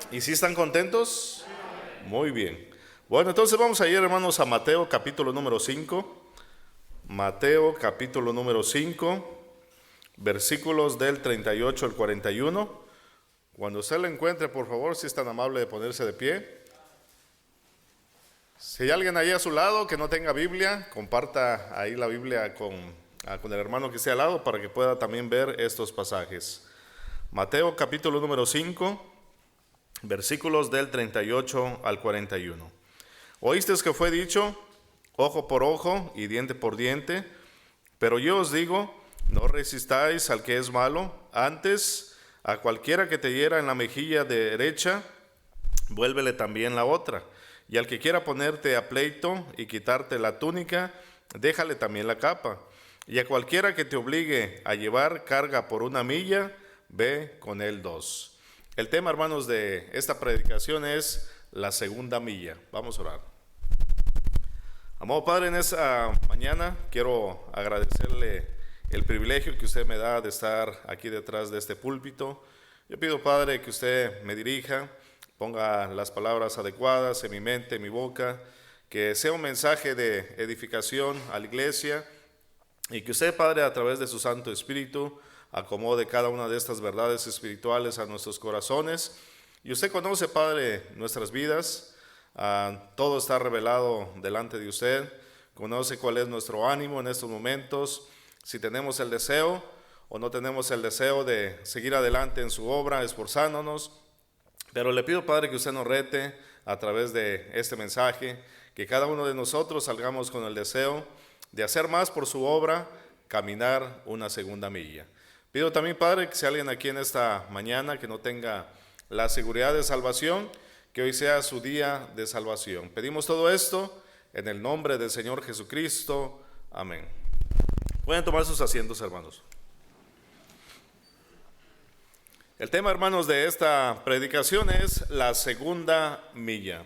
¿Y si están contentos? Muy bien. Bueno, entonces vamos a ir, hermanos, a Mateo capítulo número 5. Mateo capítulo número 5, versículos del 38 al 41. Cuando usted lo encuentre, por favor, si es tan amable de ponerse de pie. Si hay alguien ahí a su lado que no tenga Biblia, comparta ahí la Biblia con el hermano que esté al lado para que pueda también ver estos pasajes. Mateo capítulo número 5, versículos del 38 al 41. Oíste que fue dicho, ojo por ojo y diente por diente, pero yo os digo, no resistáis al que es malo, antes a cualquiera que te hiera en la mejilla derecha, vuélvele también la otra. Y al que quiera ponerte a pleito y quitarte la túnica, déjale también la capa. Y a cualquiera que te obligue a llevar carga por una milla, ve con él 2. El tema, hermanos, de esta predicación es la segunda milla. Vamos a orar. Amado Padre, en esta mañana quiero agradecerle el privilegio que usted me da de estar aquí detrás de este púlpito. Yo pido, Padre, que usted me dirija, ponga las palabras adecuadas en mi mente, en mi boca, que sea un mensaje de edificación a la iglesia y que usted, Padre, a través de su Santo Espíritu, acomode cada una de estas verdades espirituales a nuestros corazones. Y usted conoce, Padre, nuestras vidas, todo está revelado delante de usted, conoce cuál es nuestro ánimo en estos momentos, si tenemos el deseo o no tenemos el deseo de seguir adelante en su obra, esforzándonos. Pero le pido, Padre, que usted nos rete a través de este mensaje, que cada uno de nosotros salgamos con el deseo de hacer más por su obra, caminar una segunda milla. Pido también, Padre, que si alguien aquí en esta mañana que no tenga la seguridad de salvación, que hoy sea su día de salvación. Pedimos todo esto en el nombre del Señor Jesucristo. Amén. Pueden tomar sus asientos, hermanos. El tema, hermanos, de esta predicación es la segunda milla.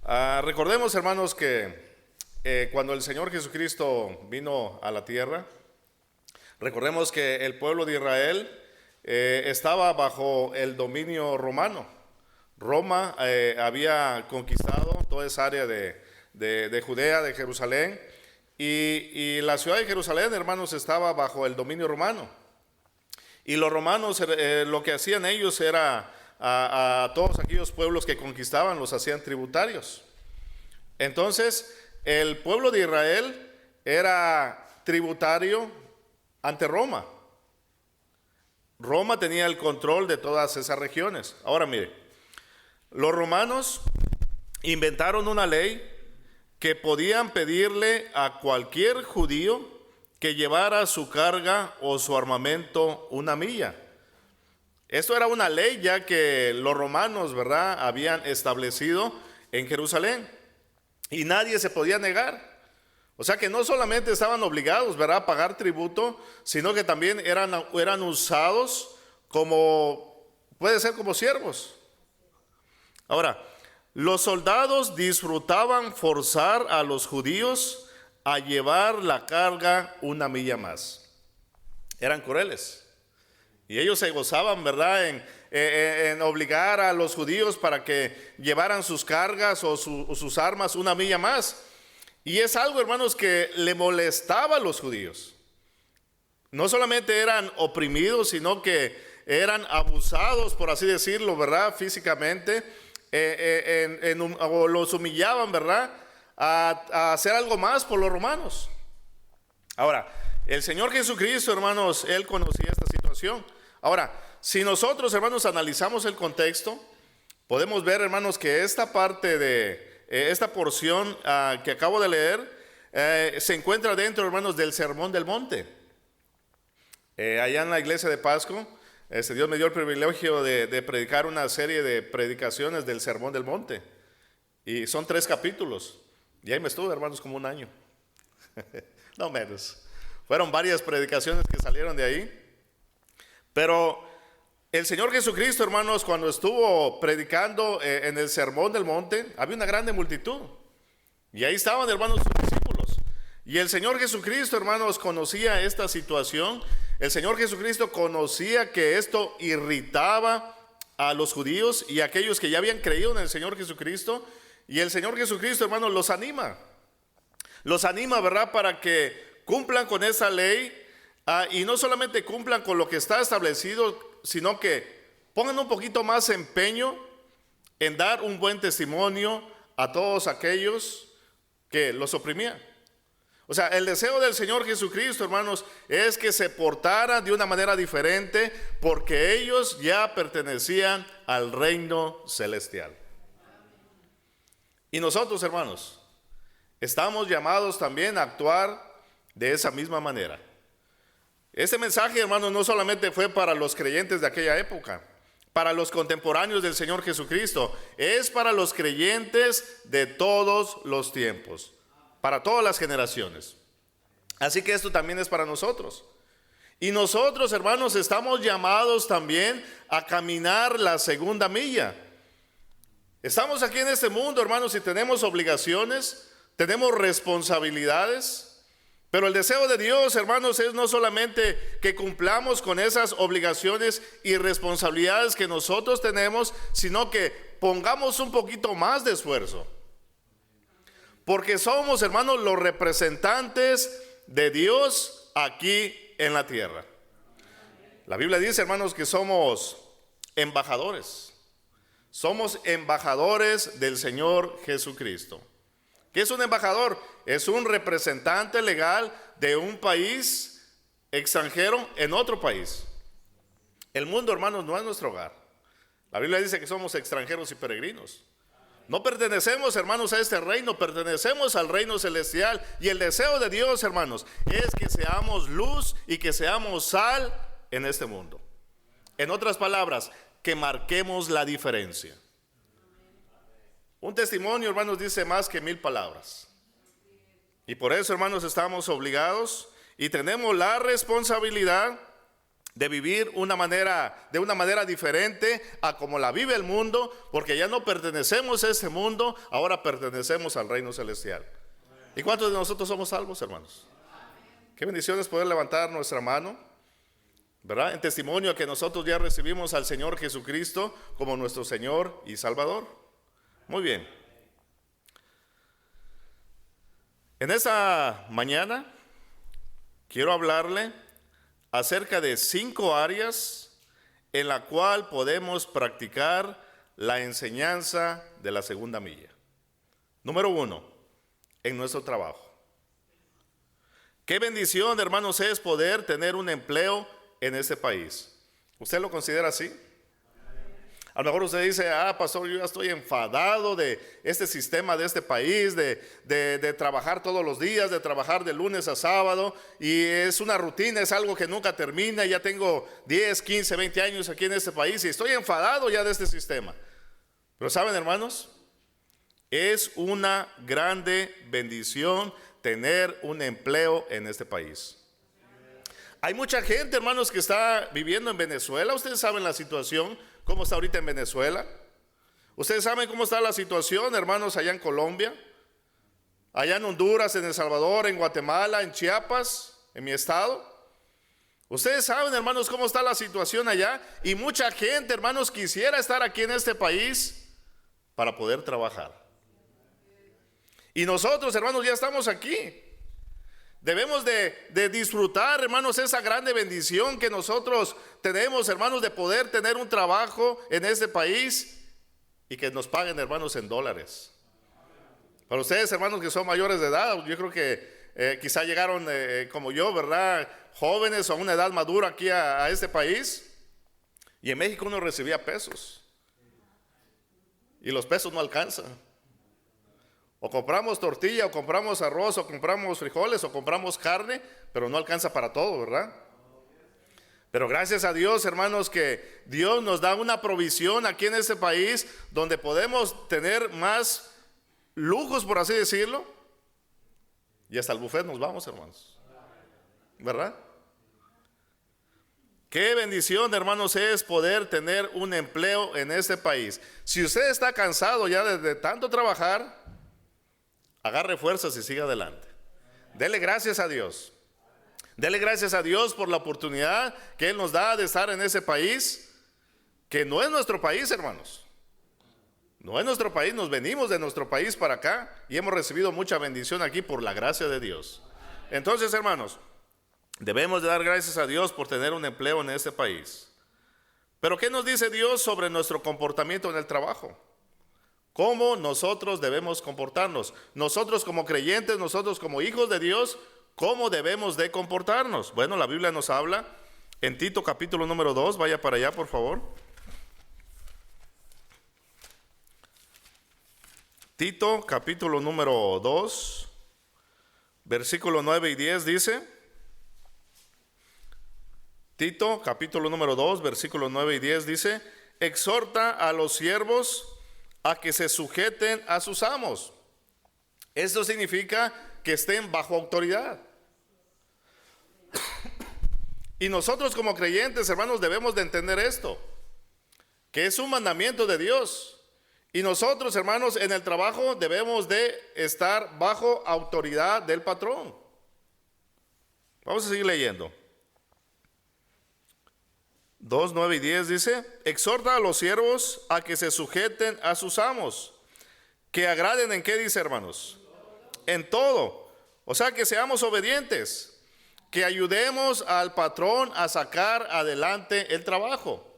Recordemos, hermanos, que cuando el Señor Jesucristo vino a la tierra, recordemos que el pueblo de Israel estaba bajo el dominio romano. Roma había conquistado toda esa área de Judea, de Jerusalén, y la ciudad de Jerusalén, hermanos, estaba bajo el dominio romano. Y los romanos, lo que hacían ellos era a todos aquellos pueblos que conquistaban, los hacían tributarios. Entonces, el pueblo de Israel era tributario ante Roma. Roma tenía el control de todas esas regiones. Ahora mire, los romanos inventaron una ley que podían pedirle a cualquier judío que llevara su carga o su armamento una milla. Esto era una ley ya que los romanos, ¿verdad?, habían establecido en Jerusalén y nadie se podía negar. O sea que no solamente estaban obligados, ¿verdad?, a pagar tributo, sino que también eran usados como, puede ser como siervos. Ahora, los soldados disfrutaban forzar a los judíos a llevar la carga una milla más. Eran crueles. Y ellos se gozaban, ¿verdad?, en obligar a los judíos para que llevaran sus cargas o sus armas una milla más. Y es algo, hermanos, que le molestaba a los judíos. No solamente eran oprimidos, sino que eran abusados, por así decirlo, ¿verdad?, físicamente, o los humillaban, ¿verdad?, a hacer algo más por los romanos. Ahora, el Señor Jesucristo, hermanos, Él conocía esta situación. Ahora, si nosotros, hermanos, analizamos el contexto, podemos ver, hermanos, que esta parte de esta porción que acabo de leer se encuentra dentro, hermanos, del Sermón del Monte. Allá en la iglesia de Pasco, Dios me dio el privilegio de predicar una serie de predicaciones del Sermón del Monte. Y son 3 capítulos. Y ahí me estuve, hermanos, como un año. No menos. Fueron varias predicaciones que salieron de ahí. Pero el Señor Jesucristo, hermanos, cuando estuvo predicando en el Sermón del Monte, había una grande multitud. Y ahí estaban, hermanos, sus discípulos. Y el Señor Jesucristo, hermanos, conocía esta situación. El Señor Jesucristo conocía que esto irritaba a los judíos y a aquellos que ya habían creído en el Señor Jesucristo. Y el Señor Jesucristo, hermanos, los anima, ¿verdad?, para que cumplan con esa ley, y no solamente cumplan con lo que está establecido, sino que pongan un poquito más empeño en dar un buen testimonio a todos aquellos que los oprimían. O sea, el deseo del Señor Jesucristo, hermanos, es que se portaran de una manera diferente, porque ellos ya pertenecían al reino celestial. Y nosotros, hermanos, estamos llamados también a actuar de esa misma manera. Este mensaje, hermanos, no solamente fue para los creyentes de aquella época, para los contemporáneos del Señor Jesucristo, es para los creyentes de todos los tiempos, para todas las generaciones. Así que esto también es para nosotros. Y nosotros, hermanos, estamos llamados también a caminar la segunda milla. Estamos aquí en este mundo, hermanos, y tenemos obligaciones, tenemos responsabilidades, pero el deseo de Dios, hermanos, es no solamente que cumplamos con esas obligaciones y responsabilidades que nosotros tenemos, sino que pongamos un poquito más de esfuerzo. Porque somos, hermanos, los representantes de Dios aquí en la tierra. La Biblia dice, hermanos, que somos embajadores. Somos embajadores del Señor Jesucristo. ¿Qué es un embajador? Es un representante legal de un país extranjero en otro país. El mundo, hermanos, no es nuestro hogar. La Biblia dice que somos extranjeros y peregrinos. No pertenecemos, hermanos, a este reino, pertenecemos al reino celestial. Y el deseo de Dios, hermanos, es que seamos luz y que seamos sal en este mundo. En otras palabras, que marquemos la diferencia. Un testimonio, hermanos, dice más que 1000 palabras. Y por eso, hermanos, estamos obligados y tenemos la responsabilidad de vivir de una manera diferente a como la vive el mundo, porque ya no pertenecemos a este mundo, ahora pertenecemos al reino celestial. ¿Y cuántos de nosotros somos salvos, hermanos? Qué bendición es poder levantar nuestra mano, ¿verdad?, en testimonio a que nosotros ya recibimos al Señor Jesucristo como nuestro Señor y Salvador. Muy bien. En esta mañana quiero hablarle acerca de 5 áreas en la cual podemos practicar la enseñanza de la segunda milla. Número 1, en nuestro trabajo. Qué bendición, hermanos, es poder tener un empleo en este país. ¿Usted lo considera así? A lo mejor usted dice, pastor, yo ya estoy enfadado de este sistema de este país, de trabajar todos los días, de trabajar de lunes a sábado, y es una rutina, es algo que nunca termina. Ya tengo 10, 15, 20 años aquí en este país y estoy enfadado ya de este sistema. Pero saben, hermanos, es una grande bendición tener un empleo en este país. Hay mucha gente, hermanos, que está viviendo en Venezuela. Ustedes saben la situación, cómo está ahorita en Venezuela. Ustedes saben cómo está la situación, hermanos, allá en Colombia, allá en Honduras, en El Salvador, en Guatemala, en Chiapas, en mi estado. Ustedes saben, hermanos, cómo está la situación allá. Y mucha gente, hermanos, quisiera estar aquí en este país para poder trabajar. Y nosotros, hermanos, ya estamos aquí. Debemos de disfrutar, hermanos, esa grande bendición que nosotros tenemos, hermanos, de poder tener un trabajo en este país y que nos paguen, hermanos, en dólares. Para ustedes, hermanos, que son mayores de edad, yo creo que quizá llegaron como yo, ¿verdad?, jóvenes o a una edad madura aquí a este país. Y en México uno recibía pesos. Y los pesos no alcanzan. O compramos tortilla, o compramos arroz, o compramos frijoles, o compramos carne, pero no alcanza para todo, ¿verdad? Pero gracias a Dios, hermanos, que Dios nos da una provisión aquí en este país donde podemos tener más lujos, por así decirlo, y hasta el buffet nos vamos, hermanos, ¿verdad? Qué bendición, hermanos, es poder tener un empleo en este país. Si usted está cansado ya de tanto trabajar, agarre fuerzas y siga adelante. Dele gracias a Dios. Dele gracias a Dios por la oportunidad que Él nos da de estar en ese país. que no es nuestro país, hermanos. No es nuestro país, nos venimos de nuestro país para acá y hemos recibido mucha bendición aquí por la gracia de Dios. Entonces, hermanos, debemos de dar gracias a Dios por tener un empleo en este país. Pero ¿qué nos dice Dios sobre nuestro comportamiento en el trabajo? ¿Cómo nosotros debemos comportarnos? Nosotros como creyentes, nosotros como hijos de Dios, ¿cómo debemos de comportarnos? Bueno, la Biblia nos habla en Tito capítulo número 2, vaya para allá por favor. Tito capítulo número 2, versículo 9 y 10 dice. Tito capítulo número 2, versículo 9 y 10 dice: exhorta a los siervos a que se sujeten a sus amos. Esto significa que estén bajo autoridad. Y nosotros como creyentes, hermanos, debemos de entender esto, que es un mandamiento de Dios. Y nosotros, hermanos, en el trabajo debemos de estar bajo autoridad del patrón. Vamos a seguir leyendo. 2, 9 y 10 dice: exhorta a los siervos a que se sujeten a sus amos, que agraden en qué dice, hermanos, en todo. O sea, que seamos obedientes, que ayudemos al patrón a sacar adelante el trabajo.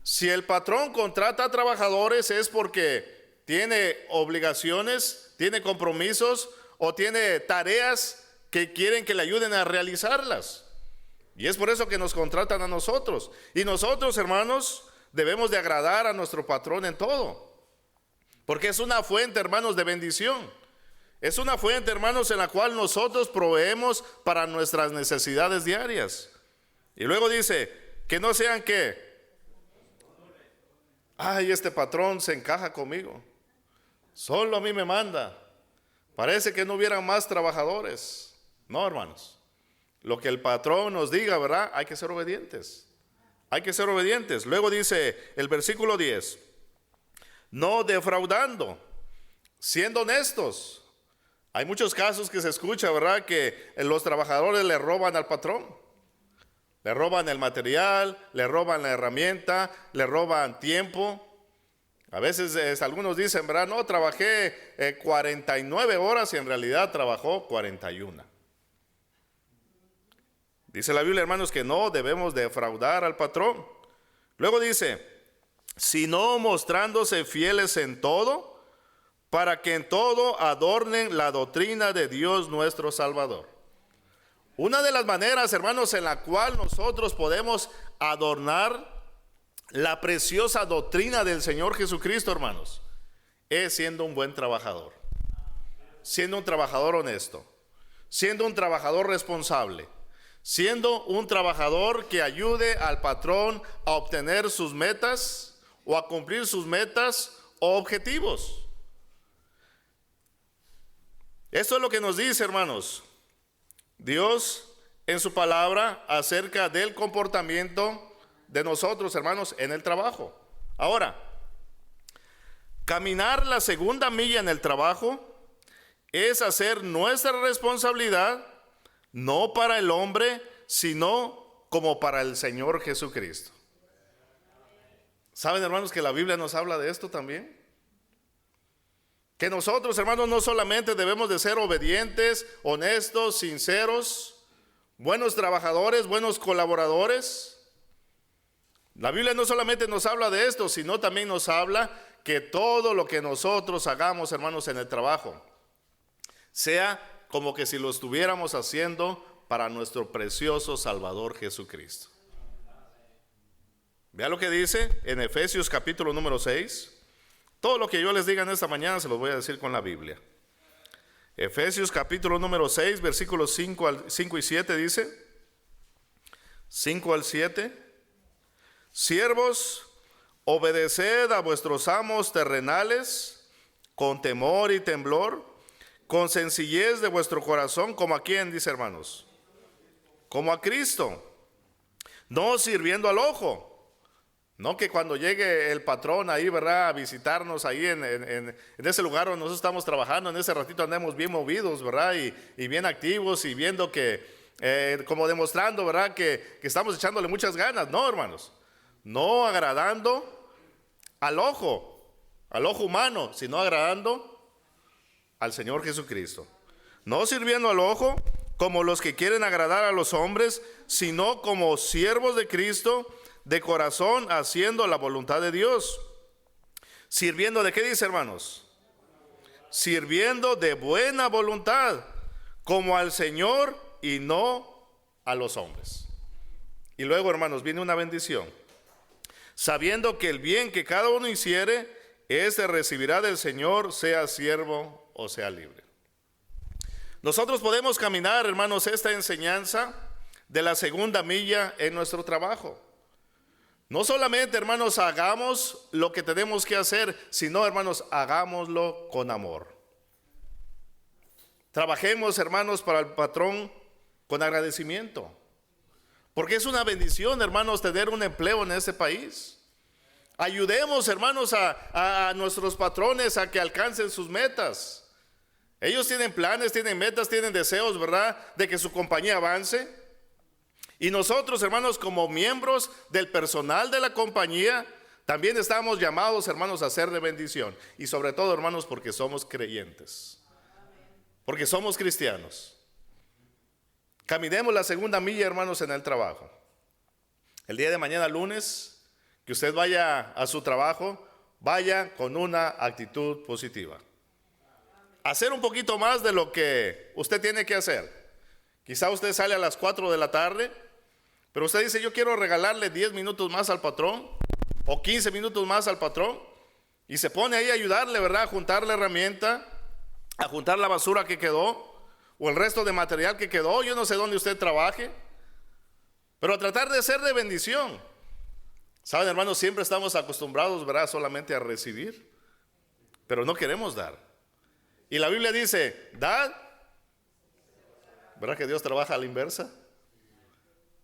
Si el patrón contrata a trabajadores es porque tiene obligaciones, tiene compromisos o tiene tareas que quieren que le ayuden a realizarlas. Y es por eso que nos contratan a nosotros. Y nosotros, hermanos, debemos de agradar a nuestro patrón en todo. Porque es una fuente, hermanos, de bendición. Es una fuente, hermanos, en la cual nosotros proveemos para nuestras necesidades diarias. Y luego dice, que no sean que, ay, este patrón se encaja conmigo. Solo a mí me manda. Parece que no hubieran más trabajadores. No, hermanos. Lo que el patrón nos diga, ¿verdad? Hay que ser obedientes. Hay que ser obedientes. Luego dice el versículo 10. No defraudando, siendo honestos. Hay muchos casos que se escucha, ¿verdad? Que los trabajadores le roban al patrón. Le roban el material, le roban la herramienta, le roban tiempo. A veces algunos dicen, ¿verdad? No, trabajé 49 horas y en realidad trabajó 41. Dice la Biblia, hermanos, que no debemos defraudar al patrón. Luego dice, sino mostrándose fieles en todo, para que en todo adornen la doctrina de Dios nuestro Salvador. Una de las maneras, hermanos, en la cual nosotros podemos adornar la preciosa doctrina del Señor Jesucristo, hermanos, es siendo un buen trabajador, siendo un trabajador honesto, siendo un trabajador responsable, siendo un trabajador que ayude al patrón a obtener sus metas o a cumplir sus metas o objetivos. Esto es lo que nos dice, hermanos, Dios en su palabra acerca del comportamiento de nosotros, hermanos, en el trabajo. Ahora, caminar la segunda milla en el trabajo es hacer nuestra responsabilidad, no para el hombre, sino como para el Señor Jesucristo. ¿Saben, hermanos, que la Biblia nos habla de esto también? Que nosotros, hermanos, no solamente debemos de ser obedientes, honestos, sinceros, buenos trabajadores, buenos colaboradores. La Biblia no solamente nos habla de esto, sino también nos habla que todo lo que nosotros hagamos, hermanos, en el trabajo, sea como que si lo estuviéramos haciendo para nuestro precioso Salvador Jesucristo. Vea lo que dice en Efesios capítulo número 6. Todo lo que yo les diga en esta mañana se los voy a decir con la Biblia. Efesios capítulo número 6, versículos 5 y 7 dice, 5 al 7. Siervos, obedeced a vuestros amos terrenales con temor y temblor, con sencillez de vuestro corazón, como a quién, dice, hermanos, como a Cristo, no sirviendo al ojo. No que cuando llegue el patrón ahí, ¿verdad?, a visitarnos ahí en ese lugar donde nosotros estamos trabajando, en ese ratito andemos bien movidos, ¿verdad?, y bien activos y viendo que, como demostrando, ¿verdad?, que estamos echándole muchas ganas. No, hermanos, no agradando al ojo humano, sino agradando al Señor Jesucristo. No sirviendo al ojo como los que quieren agradar a los hombres, sino como siervos de Cristo, de corazón, haciendo la voluntad de Dios. Sirviendo de, ¿qué dice, hermanos? Sirviendo de buena voluntad, como al Señor y no a los hombres. Y luego, hermanos, viene una bendición. Sabiendo que el bien que cada uno hiciere, ese recibirá del Señor, sea siervo o sea libre. Nosotros podemos caminar, hermanos, esta enseñanza de la segunda milla en nuestro trabajo. No solamente, hermanos, hagamos lo que tenemos que hacer, sino, hermanos, hagámoslo con amor. Trabajemos, hermanos, para el patrón con agradecimiento. Porque es una bendición, hermanos, tener un empleo en este país. Ayudemos, hermanos, a nuestros patrones a que alcancen sus metas. Ellos tienen planes, tienen metas, tienen deseos, ¿verdad?, de que su compañía avance. Y nosotros, hermanos, como miembros del personal de la compañía, también estamos llamados, hermanos, a ser de bendición. Y sobre todo, hermanos, porque somos creyentes. Porque somos cristianos. Caminemos la segunda milla, hermanos, en el trabajo. El día de mañana, lunes, que usted vaya a su trabajo, vaya con una actitud positiva. Hacer un poquito más de lo que usted tiene que hacer. Quizá usted sale a las 4 de la tarde, pero usted dice, yo quiero regalarle 10 minutos más al patrón, o 15 minutos más al patrón, y se pone ahí a ayudarle, ¿verdad?, a juntar la herramienta, a juntar la basura que quedó, o el resto de material que quedó. Yo no sé dónde usted trabaje, pero a tratar de ser de bendición. Saben, hermanos, siempre estamos acostumbrados, ¿verdad?, solamente a recibir, pero no queremos dar. Y la Biblia dice, dad. ¿Verdad que Dios trabaja a la inversa?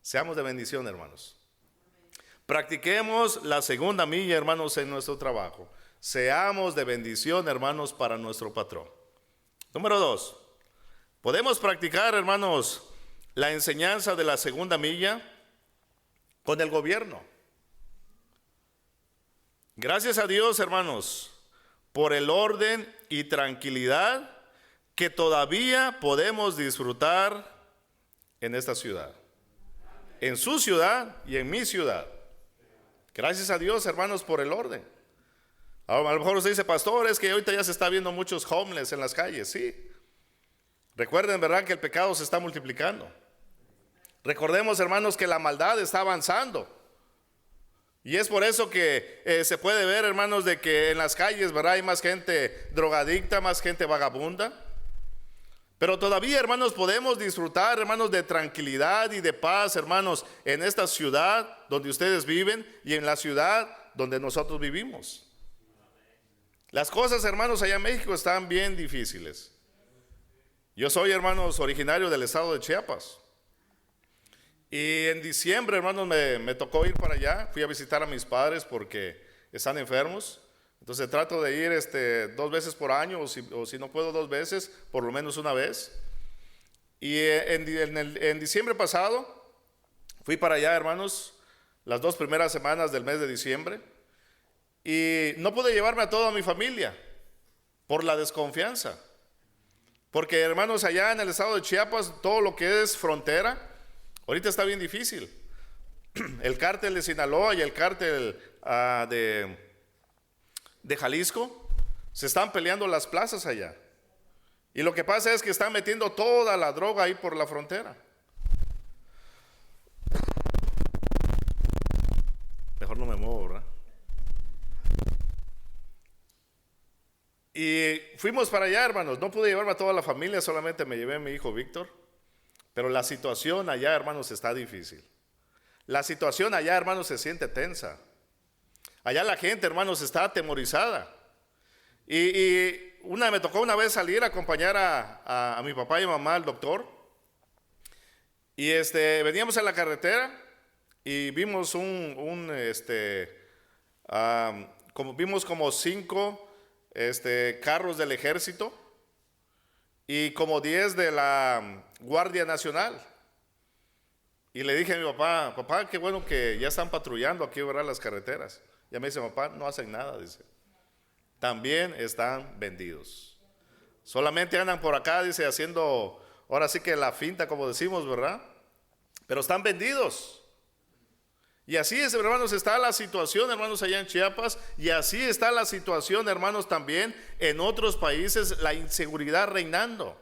Seamos de bendición, hermanos. Practiquemos la segunda milla, hermanos, en nuestro trabajo. Seamos de bendición, hermanos, para nuestro patrón. Número 2. Podemos practicar, hermanos, la enseñanza de la segunda milla con el gobierno. Gracias a Dios, hermanos, por el orden y tranquilidad que todavía podemos disfrutar en esta ciudad, en su ciudad y en mi ciudad. Gracias a Dios, hermanos, por el orden. A lo mejor usted dice, pastor, es que ahorita ya se está viendo muchos homeless en las calles. Sí. Recuerden, ¿verdad?, que el pecado se está multiplicando. Recordemos, hermanos, que la maldad está avanzando. Y es por eso que se puede ver, hermanos, de que en las calles, ¿verdad?, hay más gente drogadicta, más gente vagabunda. Pero todavía, hermanos, podemos disfrutar, hermanos, de tranquilidad y de paz, hermanos, en esta ciudad donde ustedes viven y en la ciudad donde nosotros vivimos. Las cosas, hermanos, allá en México están bien difíciles. Yo soy, hermanos, originario del estado de Chiapas. Y en diciembre, hermanos, me tocó ir para allá. Fui a visitar a mis padres porque están enfermos. Entonces trato de ir 2 veces por año, o si no puedo 2 veces, por lo menos una vez. Y en diciembre pasado fui para allá, hermanos, las 2 primeras semanas del mes de diciembre. Y no pude llevarme a toda mi familia por la desconfianza. Porque, hermanos, allá en el estado de Chiapas, todo lo que es frontera, ahorita está bien difícil. El cártel de Sinaloa y el cártel de Jalisco se están peleando las plazas allá. Y lo que pasa es que están metiendo toda la droga ahí por la frontera. Mejor no me muevo, ¿verdad? Y fuimos para allá, hermanos. No pude llevarme a toda la familia, solamente me llevé a mi hijo Víctor. Pero la situación allá, hermanos, está difícil. La situación allá, hermanos, se siente tensa. Allá la gente, hermanos, está atemorizada. Y me tocó una vez salir a acompañar a mi papá y mamá al doctor. Y veníamos en la carretera y vimos vimos como 5 carros del ejército y como 10 de la Guardia Nacional. Y le dije a mi papá, papá, qué bueno que ya están patrullando aquí, ¿verdad?, las carreteras. Ya me dice, papá, no hacen nada, dice. También están vendidos. Solamente andan por acá, dice, haciendo, ahora sí que la finta, como decimos, ¿verdad? Pero están vendidos. Y así es, hermanos, está la situación, hermanos, allá en Chiapas. Y así está la situación, hermanos, también en otros países, la inseguridad reinando.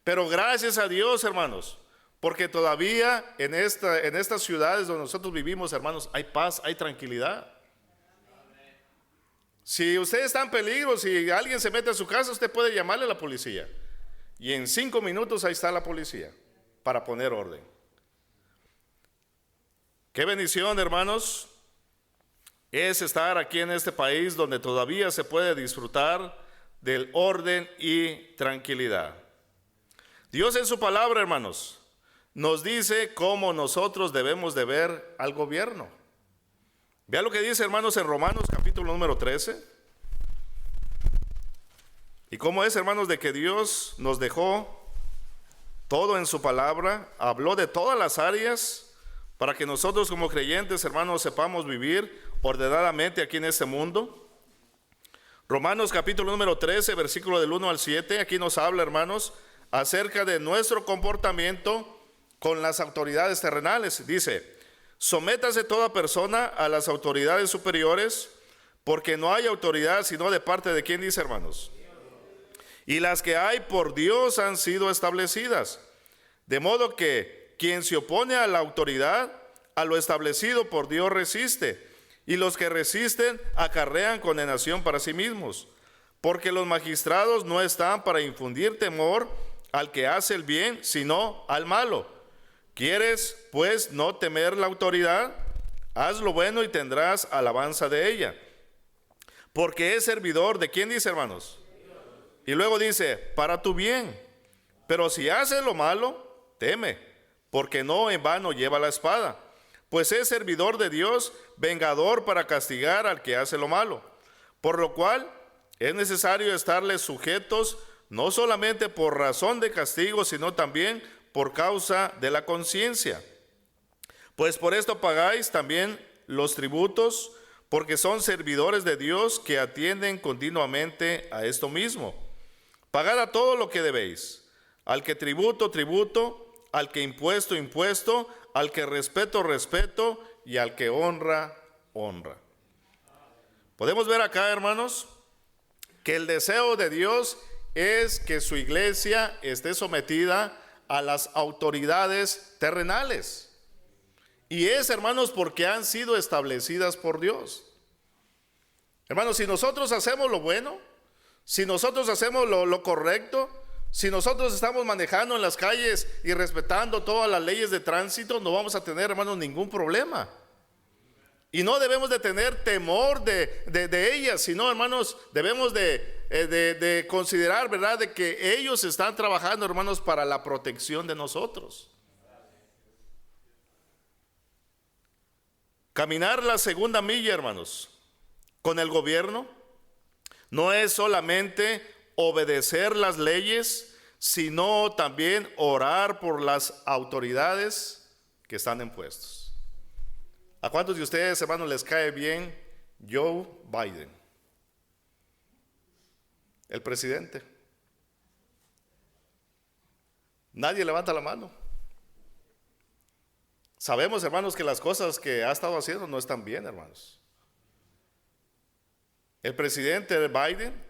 Pero gracias a Dios, hermanos, porque todavía en estas ciudades donde nosotros vivimos, hermanos, hay paz, hay tranquilidad. Si usted está en peligro, si alguien se mete a su casa, usted puede llamarle a la policía. Y en 5 minutos ahí está la policía para poner orden. Qué bendición, hermanos, es estar aquí en este país donde todavía se puede disfrutar del orden y tranquilidad. Dios en su palabra, hermanos, nos dice cómo nosotros debemos de ver al gobierno. Vea lo que dice, hermanos, en Romanos capítulo número 13. Y cómo es, hermanos, de que Dios nos dejó todo en su palabra, habló de todas las áreas para que nosotros como creyentes, hermanos, sepamos vivir ordenadamente aquí en este mundo. Romanos capítulo número 13, versículo del 1 al 7, aquí nos habla, hermanos, acerca de nuestro comportamiento con las autoridades terrenales. Dice, sométase toda persona a las autoridades superiores, porque no hay autoridad sino de parte de quién, dice, hermanos. Y las que hay por Dios han sido establecidas. De modo que quien se opone a la autoridad, a lo establecido por Dios resiste. Y los que resisten acarrean condenación para sí mismos. Porque los magistrados no están para infundir temor al que hace el bien, sino al malo. ¿Quieres, pues, no temer la autoridad? Haz lo bueno y tendrás alabanza de ella. Porque es servidor de quién, dice, hermanos. Y luego dice, para tu bien. Pero si haces lo malo, teme, porque no en vano lleva la espada. Pues es servidor de Dios, vengador para castigar al que hace lo malo. Por lo cual es necesario estarles sujetos, no solamente por razón de castigo, sino también por causa de la conciencia. Pues por esto pagáis también los tributos, porque son servidores de Dios que atienden continuamente a esto mismo. Pagad a todo lo que debéis, al que tributo, tributo, al que impuesto, impuesto, al que respeto, respeto, y al que honra, honra. Podemos ver acá, hermanos, que el deseo de Dios es que su iglesia esté sometida a las autoridades terrenales. Y es, hermanos, porque han sido establecidas por Dios. Hermanos, si nosotros hacemos lo bueno, si nosotros hacemos lo correcto, si nosotros estamos manejando en las calles y respetando todas las leyes de tránsito, no vamos a tener, hermanos, ningún problema. Y no debemos de tener temor de ellas, sino, hermanos, debemos de considerar, ¿verdad?, de que ellos están trabajando, hermanos, para la protección de nosotros. Caminar la segunda milla, hermanos, con el gobierno no es solamente obedecer las leyes, sino también orar por las autoridades que están en puestos. ¿A cuántos de ustedes, hermanos, les cae bien Joe Biden, el presidente? Nadie levanta la mano. Sabemos, hermanos, que las cosas que ha estado haciendo no están bien, hermanos. El presidente Biden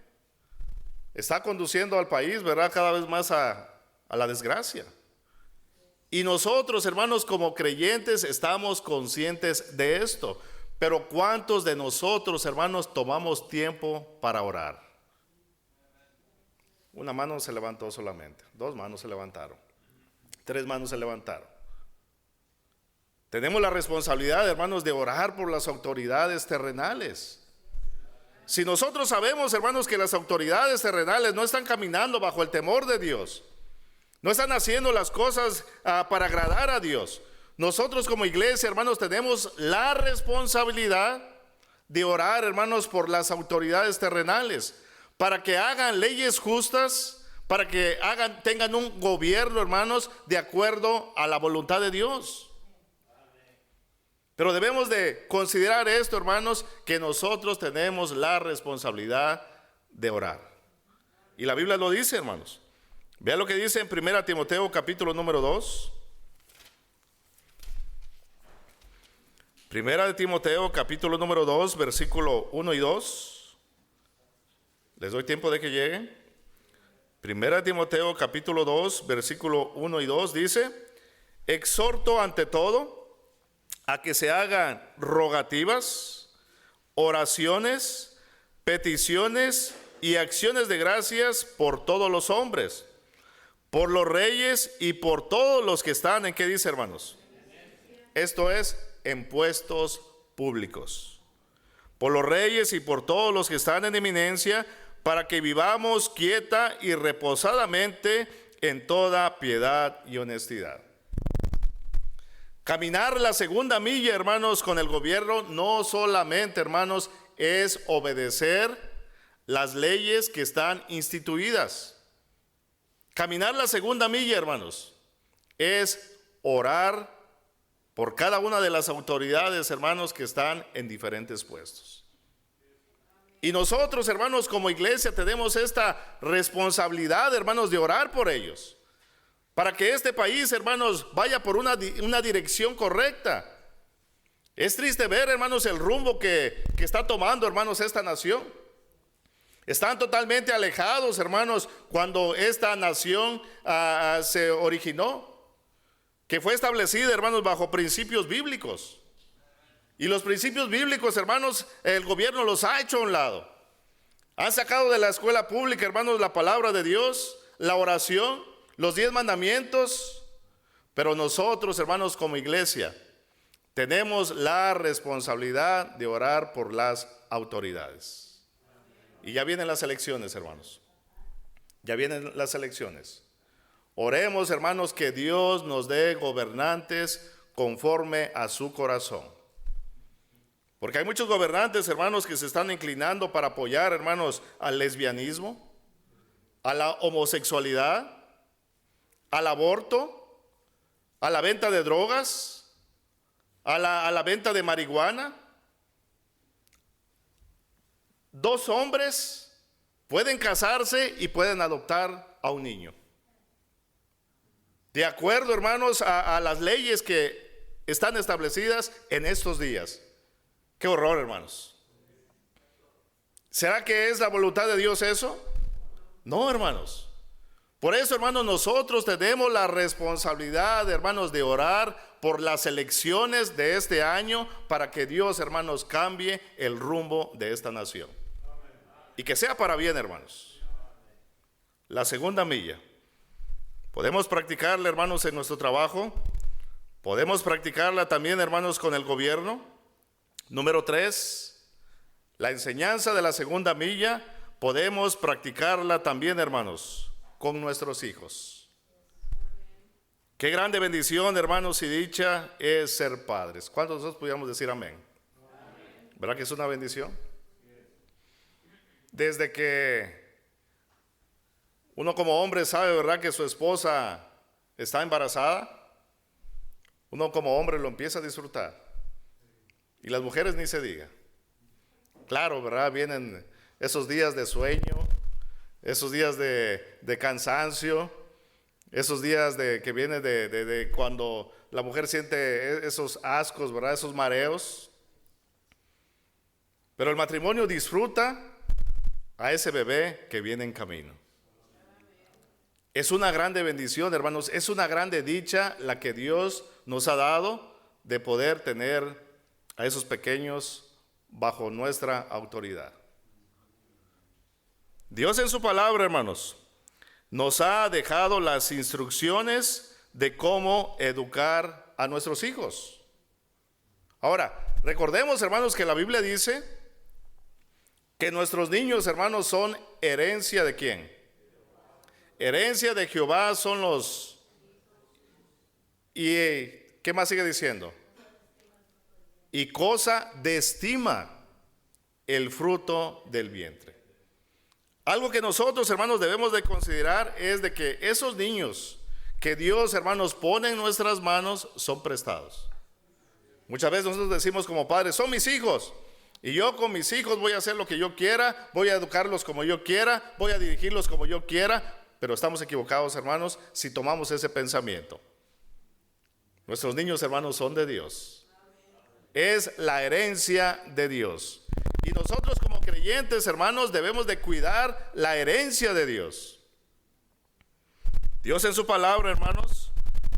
está conduciendo al país, ¿verdad?, cada vez más a la desgracia. Y nosotros, hermanos, como creyentes, estamos conscientes de esto. Pero ¿cuántos de nosotros, hermanos, tomamos tiempo para orar? Una mano se levantó solamente, 2 manos se levantaron, 3 manos se levantaron. Tenemos la responsabilidad, hermanos, de orar por las autoridades terrenales. Si nosotros sabemos, hermanos, que las autoridades terrenales no están caminando bajo el temor de Dios, no están haciendo las cosas para agradar a Dios, nosotros como iglesia, hermanos, tenemos la responsabilidad de orar, hermanos, por las autoridades terrenales, para que hagan leyes justas, para que tengan un gobierno, hermanos, de acuerdo a la voluntad de Dios. Pero debemos de considerar esto, hermanos, que nosotros tenemos la responsabilidad de orar. Y la Biblia lo dice, hermanos. Vean lo que dice en 1 Timoteo capítulo número 2. 1 Timoteo capítulo número 2, versículo 1 y 2. Les doy tiempo de que lleguen. 1 Timoteo capítulo 2, versículo 1 y 2 dice: exhorto ante todo a que se hagan rogativas, oraciones, peticiones y acciones de gracias por todos los hombres, por los reyes y por todos los que están, ¿en qué dice, hermanos? Esto es, en puestos públicos. Por los reyes y por todos los que están en eminencia, para que vivamos quieta y reposadamente en toda piedad y honestidad. Caminar la segunda milla, hermanos, con el gobierno, no solamente, hermanos, es obedecer las leyes que están instituidas. Caminar la segunda milla, hermanos, es orar por cada una de las autoridades, hermanos, que están en diferentes puestos. Y nosotros, hermanos, como iglesia tenemos esta responsabilidad, hermanos, de orar por ellos, para que este país, hermanos, vaya por una dirección correcta. Es triste ver, hermanos, el rumbo que está tomando, hermanos, esta nación. Están totalmente alejados, hermanos, cuando esta nación se originó, que fue establecida, hermanos, bajo principios bíblicos. Y los principios bíblicos, hermanos, el gobierno los ha hecho a un lado. Han sacado de la escuela pública, hermanos, la palabra de Dios, la oración, los 10 mandamientos. Pero nosotros, hermanos, como iglesia, tenemos la responsabilidad de orar por las autoridades. Y ya vienen las elecciones, hermanos. Ya vienen las elecciones. Oremos, hermanos, que Dios nos dé gobernantes conforme a su corazón. Porque hay muchos gobernantes, hermanos, que se están inclinando para apoyar, hermanos, al lesbianismo, a la homosexualidad, al aborto, a la venta de drogas, a la venta de marihuana. 2 hombres pueden casarse y pueden adoptar a un niño. De acuerdo, hermanos, a las leyes que están establecidas en estos días. Qué horror, hermanos. ¿Será que es la voluntad de Dios eso? No, hermanos. Por eso, hermanos, nosotros tenemos la responsabilidad, hermanos, de orar por las elecciones de este año para que Dios, hermanos, cambie el rumbo de esta nación. Y que sea para bien, hermanos. La segunda milla. Podemos practicarla, hermanos, en nuestro trabajo. Podemos practicarla también, hermanos, con el gobierno. Número 3, la enseñanza de la segunda milla podemos practicarla también, hermanos, con nuestros hijos. Qué grande bendición, hermanos, y dicha es ser padres. ¿Cuántos de nosotros podríamos decir amén? ¿Verdad que es una bendición? Desde que uno como hombre sabe, ¿verdad?, que su esposa está embarazada, uno como hombre lo empieza a disfrutar. Y las mujeres ni se diga. Claro, ¿verdad? Vienen esos días de sueño, esos días de cansancio, esos días que vienen de cuando la mujer siente esos ascos, ¿verdad? Esos mareos. Pero el matrimonio disfruta a ese bebé que viene en camino. Es una grande bendición, hermanos, es una grande dicha la que Dios nos ha dado de poder tener a esos pequeños bajo nuestra autoridad. Dios en su palabra, hermanos, nos ha dejado las instrucciones de cómo educar a nuestros hijos. Ahora, recordemos, hermanos, que la Biblia dice que nuestros niños, hermanos, son herencia ¿de quién? Herencia de Jehová son los... ¿Y qué más sigue diciendo? Y cosa de estima el fruto del vientre. Algo que nosotros, hermanos, debemos de considerar es de que esos niños que Dios, hermanos, pone en nuestras manos son prestados. Muchas veces nosotros decimos como padres, son mis hijos, y yo con mis hijos voy a hacer lo que yo quiera, voy a educarlos como yo quiera, voy a dirigirlos como yo quiera, pero estamos equivocados, hermanos, si tomamos ese pensamiento. Nuestros niños, hermanos, son de Dios. Es la herencia de Dios. Y nosotros como creyentes, hermanos, debemos de cuidar la herencia de Dios. Dios en su palabra, hermanos,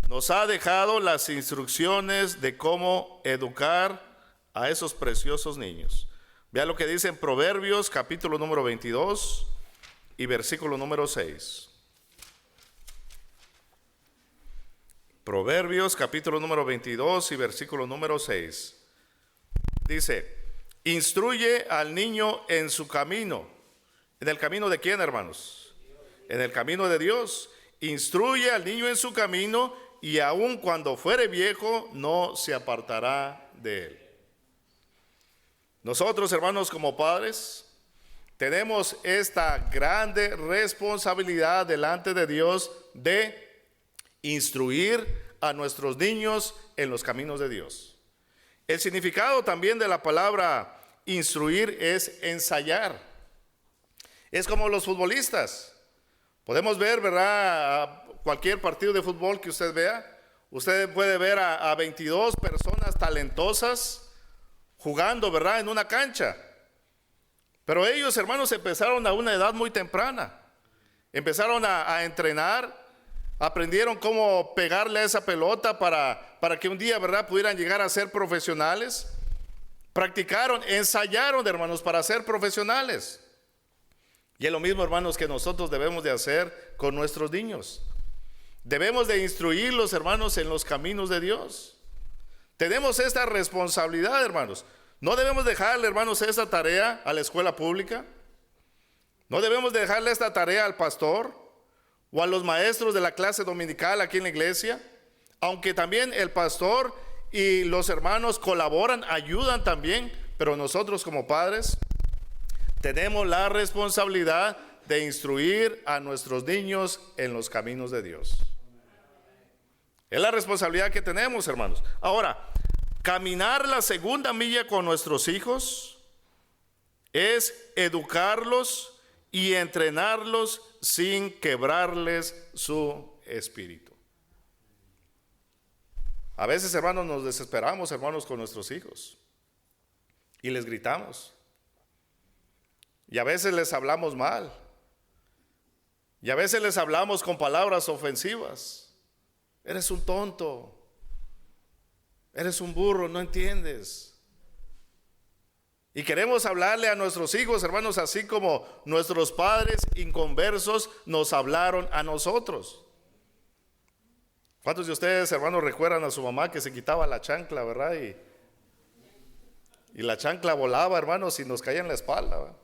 nos ha dejado las instrucciones de cómo educar a esos preciosos niños. Vea lo que dice en Proverbios capítulo número 22 y versículo número 6. Proverbios capítulo número 22 y versículo número 6. Dice, instruye al niño en su camino. ¿En el camino de quién, hermanos? En el camino de Dios. Instruye al niño en su camino y aun cuando fuere viejo no se apartará de él. Nosotros, hermanos, como padres, tenemos esta grande responsabilidad delante de Dios de instruir a nuestros niños en los caminos de Dios. El significado también de la palabra instruir es ensayar. Es como los futbolistas. Podemos ver, ¿verdad? Cualquier partido de fútbol que usted vea, usted puede ver a 22 personas talentosas jugando, ¿verdad?, en una cancha. Pero ellos, hermanos, empezaron a una edad muy temprana. Empezaron a entrenar, aprendieron cómo pegarle a esa pelota para que un día, ¿verdad?, pudieran llegar a ser profesionales. Practicaron, ensayaron, hermanos, para ser profesionales. Y es lo mismo, hermanos, que nosotros debemos de hacer con nuestros niños. Debemos de instruirlos, hermanos, en los caminos de Dios. Tenemos esta responsabilidad, hermanos. No debemos dejarle, hermanos, esta tarea a la escuela pública. No debemos dejarle esta tarea al pastor o a los maestros de la clase dominical aquí en la iglesia. Aunque también el pastor y los hermanos colaboran, ayudan también, pero nosotros como padres tenemos la responsabilidad de instruir a nuestros niños en los caminos de Dios. Es la responsabilidad que tenemos, hermanos. Ahora, caminar la segunda milla con nuestros hijos es educarlos y entrenarlos sin quebrarles su espíritu. A veces, hermanos, nos desesperamos, hermanos, con nuestros hijos y les gritamos. Y a veces les hablamos mal. Y a veces les hablamos con palabras ofensivas. Eres un tonto. Eres un burro, no entiendes. Y queremos hablarle a nuestros hijos, hermanos, así como nuestros padres inconversos nos hablaron a nosotros. ¿Cuántos de ustedes, hermanos, recuerdan a su mamá que se quitaba la chancla, verdad? Y la chancla volaba, hermanos, y nos caía en la espalda, ¿verdad?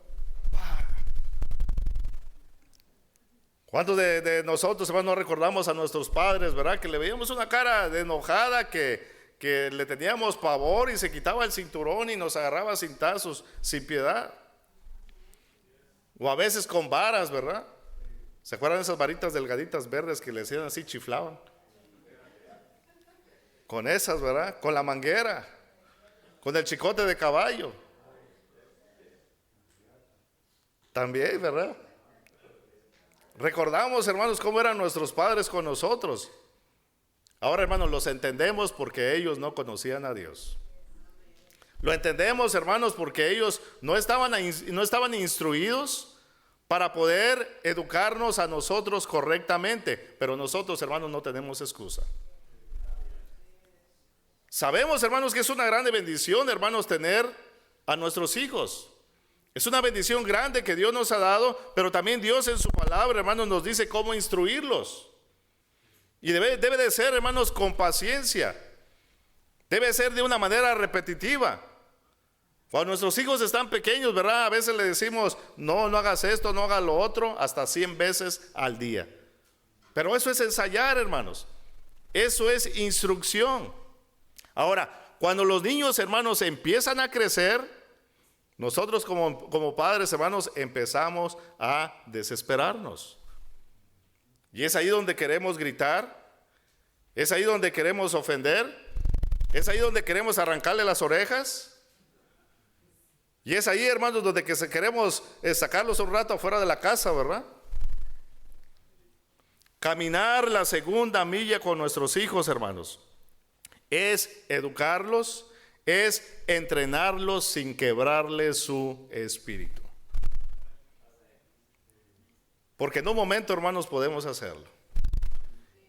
¿Cuántos de nosotros, hermanos, no recordamos a nuestros padres, verdad? Que le veíamos una cara de enojada, que le teníamos pavor y se quitaba el cinturón y nos agarraba a cintazos sin piedad. O a veces con varas, ¿verdad? ¿Se acuerdan de esas varitas delgaditas verdes que le hacían así, chiflaban? Con esas, ¿verdad? Con la manguera, con el chicote de caballo. También, ¿verdad? Recordamos, hermanos, cómo eran nuestros padres con nosotros. Ahora, hermanos, los entendemos porque ellos no conocían a Dios. Lo entendemos, hermanos, porque ellos no estaban instruidos para poder educarnos a nosotros correctamente. Pero nosotros, hermanos, no tenemos excusa. Sabemos, hermanos, que es una grande bendición, hermanos, tener a nuestros hijos. Es una bendición grande que Dios nos ha dado, pero también Dios en su palabra, hermanos, nos dice cómo instruirlos. Y debe de ser, hermanos, con paciencia. Debe ser de una manera repetitiva. Cuando nuestros hijos están pequeños, ¿verdad? A veces le decimos, no hagas esto, no hagas lo otro, hasta 100 veces al día. Pero eso es ensayar, hermanos. Eso es instrucción. Ahora, cuando los niños, hermanos, empiezan a crecer, Nosotros como padres, hermanos, empezamos a desesperarnos. Y es ahí donde queremos gritar, es ahí donde queremos ofender, es ahí donde queremos arrancarle las orejas. Y es ahí, hermanos, donde queremos sacarlos un rato afuera de la casa, ¿verdad? Caminar la segunda milla con nuestros hijos, hermanos, es educarlos, es entrenarlos sin quebrarles su espíritu. Porque en un momento, hermanos, podemos hacerlo.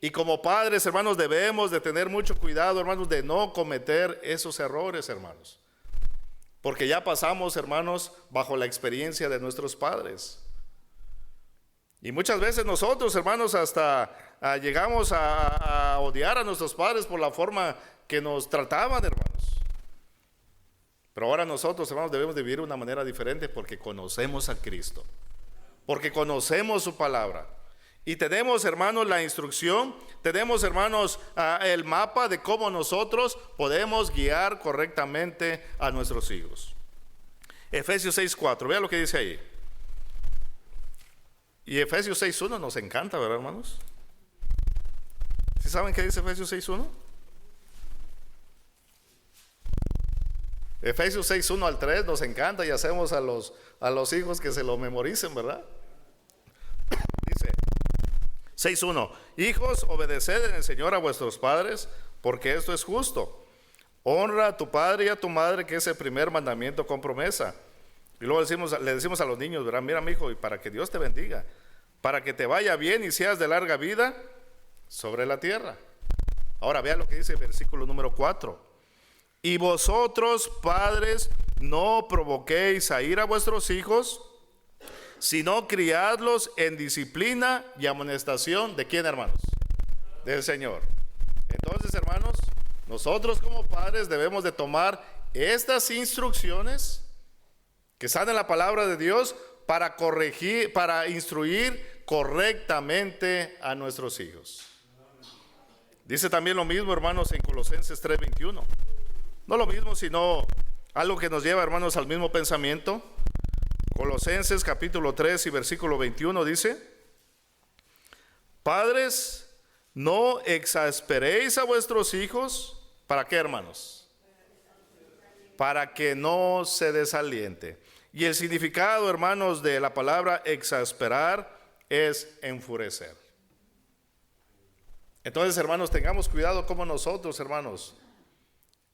Y como padres, hermanos, debemos de tener mucho cuidado, hermanos, de no cometer esos errores, hermanos. Porque ya pasamos, hermanos, bajo la experiencia de nuestros padres. Y muchas veces nosotros, hermanos, hasta llegamos a odiar a nuestros padres por la forma que nos trataban, hermanos. Pero ahora nosotros, hermanos, debemos de vivir de una manera diferente porque conocemos a Cristo. Porque conocemos su palabra. Y tenemos, hermanos, la instrucción, tenemos, hermanos, el mapa de cómo nosotros podemos guiar correctamente a nuestros hijos. Efesios 6:4, vea lo que dice ahí. Y Efesios 6:1 nos encanta, ¿verdad, hermanos? ¿Sí saben qué dice Efesios 6:1? Efesios 6:1 al 3 nos encanta y hacemos a los hijos que se lo memoricen, ¿verdad? Dice 6:1: Hijos, obedeced en el Señor a vuestros padres, porque esto es justo. Honra a tu padre y a tu madre, que es el primer mandamiento con promesa. Y luego le decimos a los niños, ¿verdad? Mira, mi hijo, y para que Dios te bendiga, para que te vaya bien y seas de larga vida sobre la tierra. Ahora vea lo que dice el versículo número 4. Y vosotros, padres, no provoquéis a ira a vuestros hijos, sino criadlos en disciplina y amonestación. ¿De quién, hermanos? Del Señor. Entonces, hermanos, nosotros como padres debemos de tomar estas instrucciones que están en la palabra de Dios para corregir, para instruir correctamente a nuestros hijos. Dice también lo mismo, hermanos, en Colosenses 3:21. No lo mismo, sino algo que nos lleva, hermanos, al mismo pensamiento. Colosenses capítulo 3 y versículo 21 dice: Padres, no exasperéis a vuestros hijos. ¿Para qué, hermanos? Para que no se desaliente. Y el significado, hermanos, de la palabra exasperar es enfurecer. Entonces, hermanos, tengamos cuidado como nosotros, hermanos,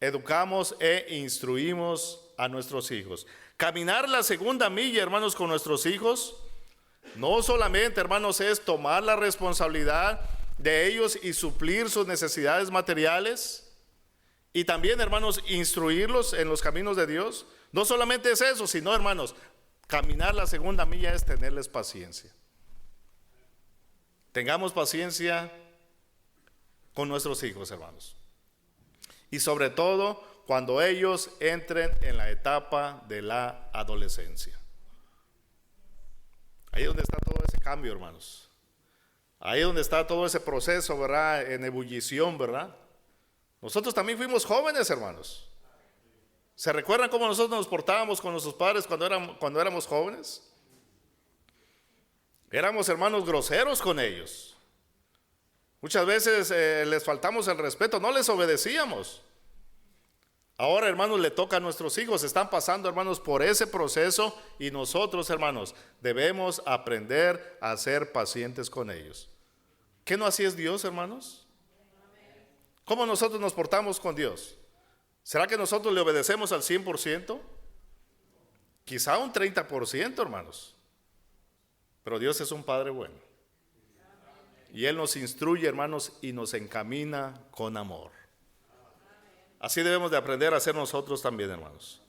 educamos e instruimos a nuestros hijos. Caminar la segunda milla, hermanos, con nuestros hijos, no solamente, hermanos, es tomar la responsabilidad de ellos y suplir sus necesidades materiales, y también, hermanos, instruirlos en los caminos de Dios. No solamente es eso, sino, hermanos, caminar la segunda milla es tenerles paciencia. Tengamos paciencia con nuestros hijos, hermanos. Y sobre todo cuando ellos entren en la etapa de la adolescencia. Ahí es donde está todo ese cambio, hermanos. Ahí es donde está todo ese proceso, ¿verdad? En ebullición, ¿verdad? Nosotros también fuimos jóvenes, hermanos. ¿Se recuerdan cómo nosotros nos portábamos con nuestros padres cuando éramos jóvenes? Éramos, hermanos, groseros con ellos. Muchas veces les faltamos el respeto, no les obedecíamos. Ahora, hermanos, le toca a nuestros hijos, están pasando, hermanos, por ese proceso, y nosotros, hermanos, debemos aprender a ser pacientes con ellos. ¿Qué no así es Dios, hermanos? ¿Cómo nosotros nos portamos con Dios? ¿Será que nosotros le obedecemos al 100%? Quizá un 30%, hermanos. Pero Dios es un Padre bueno. Y Él nos instruye, hermanos, y nos encamina con amor. Así debemos de aprender a hacer nosotros también, hermanos.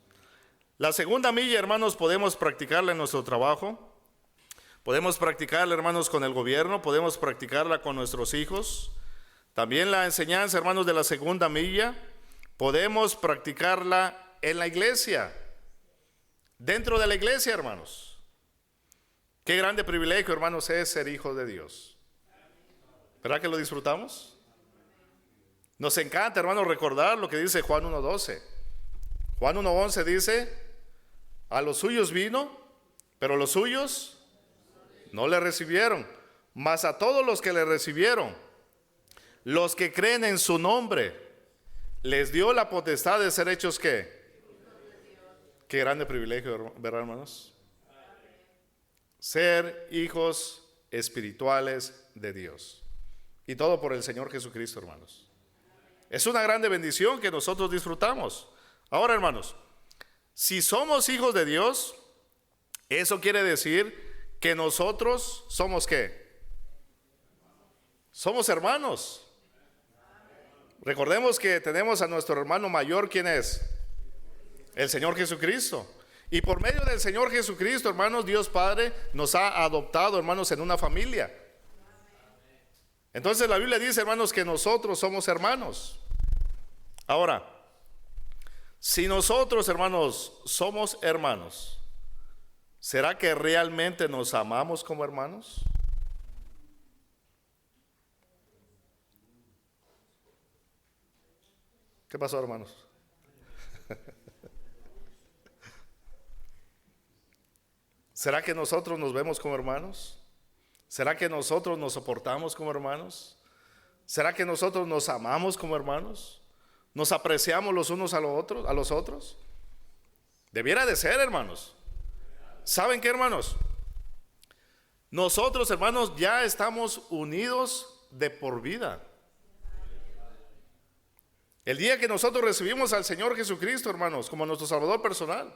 La segunda milla, hermanos, podemos practicarla en nuestro trabajo. Podemos practicarla, hermanos, con el gobierno. Podemos practicarla con nuestros hijos. También la enseñanza, hermanos, de la segunda milla, podemos practicarla en la iglesia. Dentro de la iglesia, hermanos. Qué grande privilegio, hermanos, es ser hijo de Dios. ¿Verdad que lo disfrutamos? Nos encanta, hermanos, recordar lo que dice Juan 1:12. Juan 1:11 dice: A los suyos vino, pero los suyos no le recibieron. Mas a todos los que le recibieron, los que creen en su nombre, les dio la potestad de ser hechos ¿qué? Qué grande privilegio, ¿verdad, hermanos? Ser hijos espirituales de Dios. Y todo por el Señor Jesucristo, hermanos. Es una grande bendición que nosotros disfrutamos. Ahora, hermanos, si somos hijos de Dios, eso quiere decir que nosotros somos ¿qué? Somos hermanos. Recordemos que tenemos a nuestro hermano mayor, ¿quién es? El Señor Jesucristo. Y por medio del Señor Jesucristo, hermanos, Dios Padre nos ha adoptado, hermanos, en una familia. Entonces la Biblia dice, hermanos, que nosotros somos hermanos. Ahora, si nosotros, hermanos, somos hermanos, ¿será que realmente nos amamos como hermanos? ¿Qué pasó, hermanos? ¿Será que nosotros nos vemos como hermanos? ¿Será que nosotros nos soportamos como hermanos? ¿Será que nosotros nos amamos como hermanos? ¿Nos apreciamos los unos a los otros? Debiera de ser, hermanos. ¿Saben qué, hermanos? Nosotros, hermanos, ya estamos unidos de por vida. El día que nosotros recibimos al Señor Jesucristo, hermanos, como nuestro Salvador personal,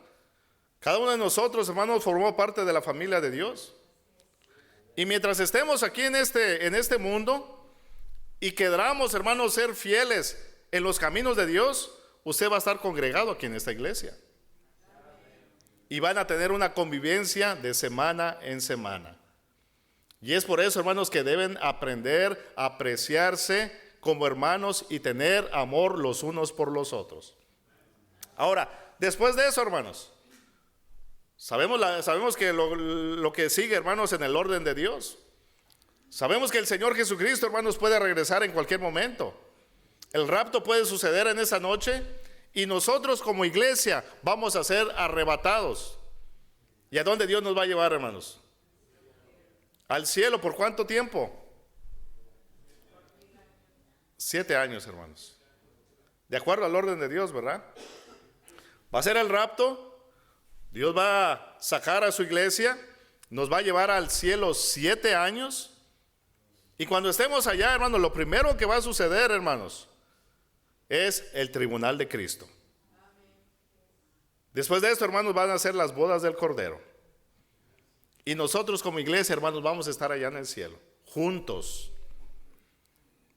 cada uno de nosotros, hermanos, formó parte de la familia de Dios. Y mientras estemos aquí en este mundo y queramos, hermanos, ser fieles en los caminos de Dios, usted va a estar congregado aquí en esta iglesia. Y van a tener una convivencia de semana en semana. Y es por eso, hermanos, que deben aprender a apreciarse como hermanos y tener amor los unos por los otros. Ahora, después de eso, hermanos, sabemos que lo que sigue, hermanos, en el orden de Dios. Sabemos que el Señor Jesucristo, hermanos, puede regresar en cualquier momento. El rapto puede suceder en esa noche y nosotros como iglesia vamos a ser arrebatados. ¿Y a dónde Dios nos va a llevar, hermanos? Al cielo. ¿Por cuánto tiempo? 7 años, hermanos. De acuerdo al orden de Dios, ¿verdad? Va a ser el rapto. Dios va a sacar a su iglesia, nos va a llevar al cielo 7 años. Y cuando estemos allá, hermanos, lo primero que va a suceder, hermanos, es el tribunal de Cristo. Después de esto, hermanos, van a ser las bodas del Cordero. Y nosotros como iglesia, hermanos, vamos a estar allá en el cielo, juntos.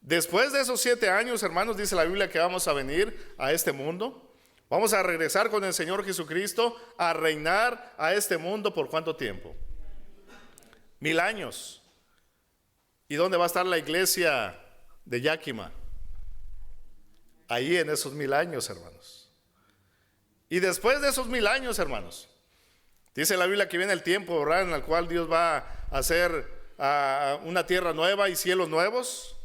Después de esos 7 años, hermanos, dice la Biblia que vamos a venir a este mundo. Vamos a regresar con el Señor Jesucristo a reinar a este mundo. ¿Por cuánto tiempo? 1000 años. ¿Y dónde va a estar la iglesia de Yakima? Ahí en esos 1000 años, hermanos. Y después de esos 1000 años, hermanos, dice la Biblia que viene el tiempo, ¿verdad?, en el cual Dios va a hacer una tierra nueva y cielos nuevos.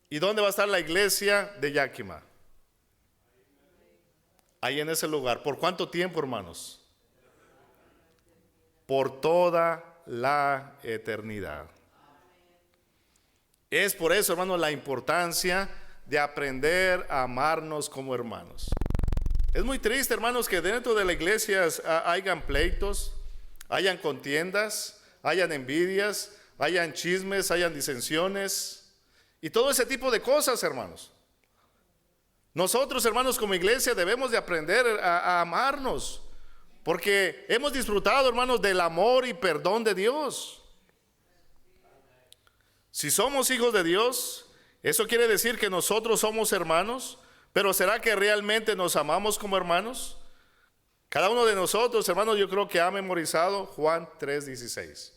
¿Y dónde va a estar la iglesia de Yakima? Ahí en ese lugar. ¿Por cuánto tiempo, hermanos? Por toda la eternidad. Es por eso, hermanos, la importancia de aprender a amarnos como hermanos. Es muy triste, hermanos, que dentro de la iglesia hayan pleitos, hayan contiendas, hayan envidias, hayan chismes, hayan disensiones y todo ese tipo de cosas, hermanos. Nosotros, hermanos, como iglesia debemos de aprender a amarnos, porque hemos disfrutado, hermanos, del amor y perdón de Dios. Si somos hijos de Dios, eso quiere decir que nosotros somos hermanos, pero ¿será que realmente nos amamos como hermanos? Cada uno de nosotros, hermanos, yo creo que ha memorizado Juan 3:16.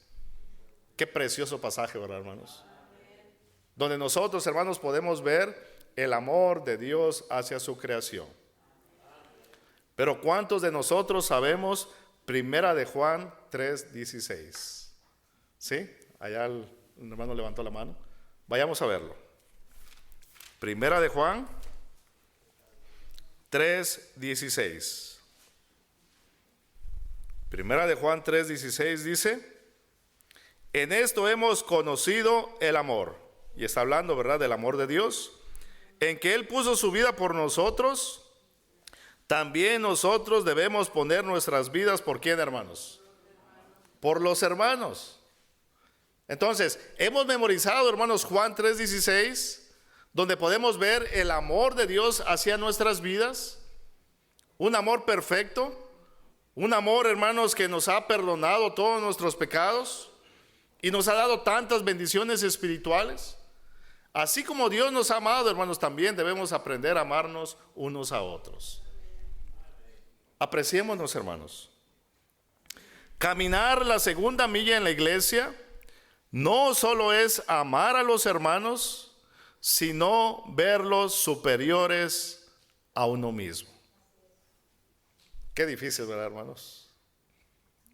Qué precioso pasaje, ¿verdad, hermanos? Donde nosotros, hermanos, podemos ver el amor de Dios hacia su creación. Pero ¿cuántos de nosotros sabemos Primera de Juan 3:16? ¿Sí? Allá el hermano levantó la mano. Vayamos a verlo. Primera de Juan 3:16. Primera de Juan 3:16 dice: en esto hemos conocido el amor. Y está hablando, ¿verdad?, del amor de Dios, en que Él puso su vida por nosotros. También nosotros debemos poner nuestras vidas, ¿por quién, hermanos? Por los hermanos. Entonces, hemos memorizado, hermanos, Juan 3:16, donde podemos ver el amor de Dios hacia nuestras vidas. Un amor perfecto, un amor, hermanos, que nos ha perdonado todos nuestros pecados y nos ha dado tantas bendiciones espirituales. Así como Dios nos ha amado, hermanos, también debemos aprender a amarnos unos a otros. Apreciémonos, hermanos. Caminar la segunda milla en la iglesia no solo es amar a los hermanos, sino verlos superiores a uno mismo. Qué difícil, ¿verdad, hermanos?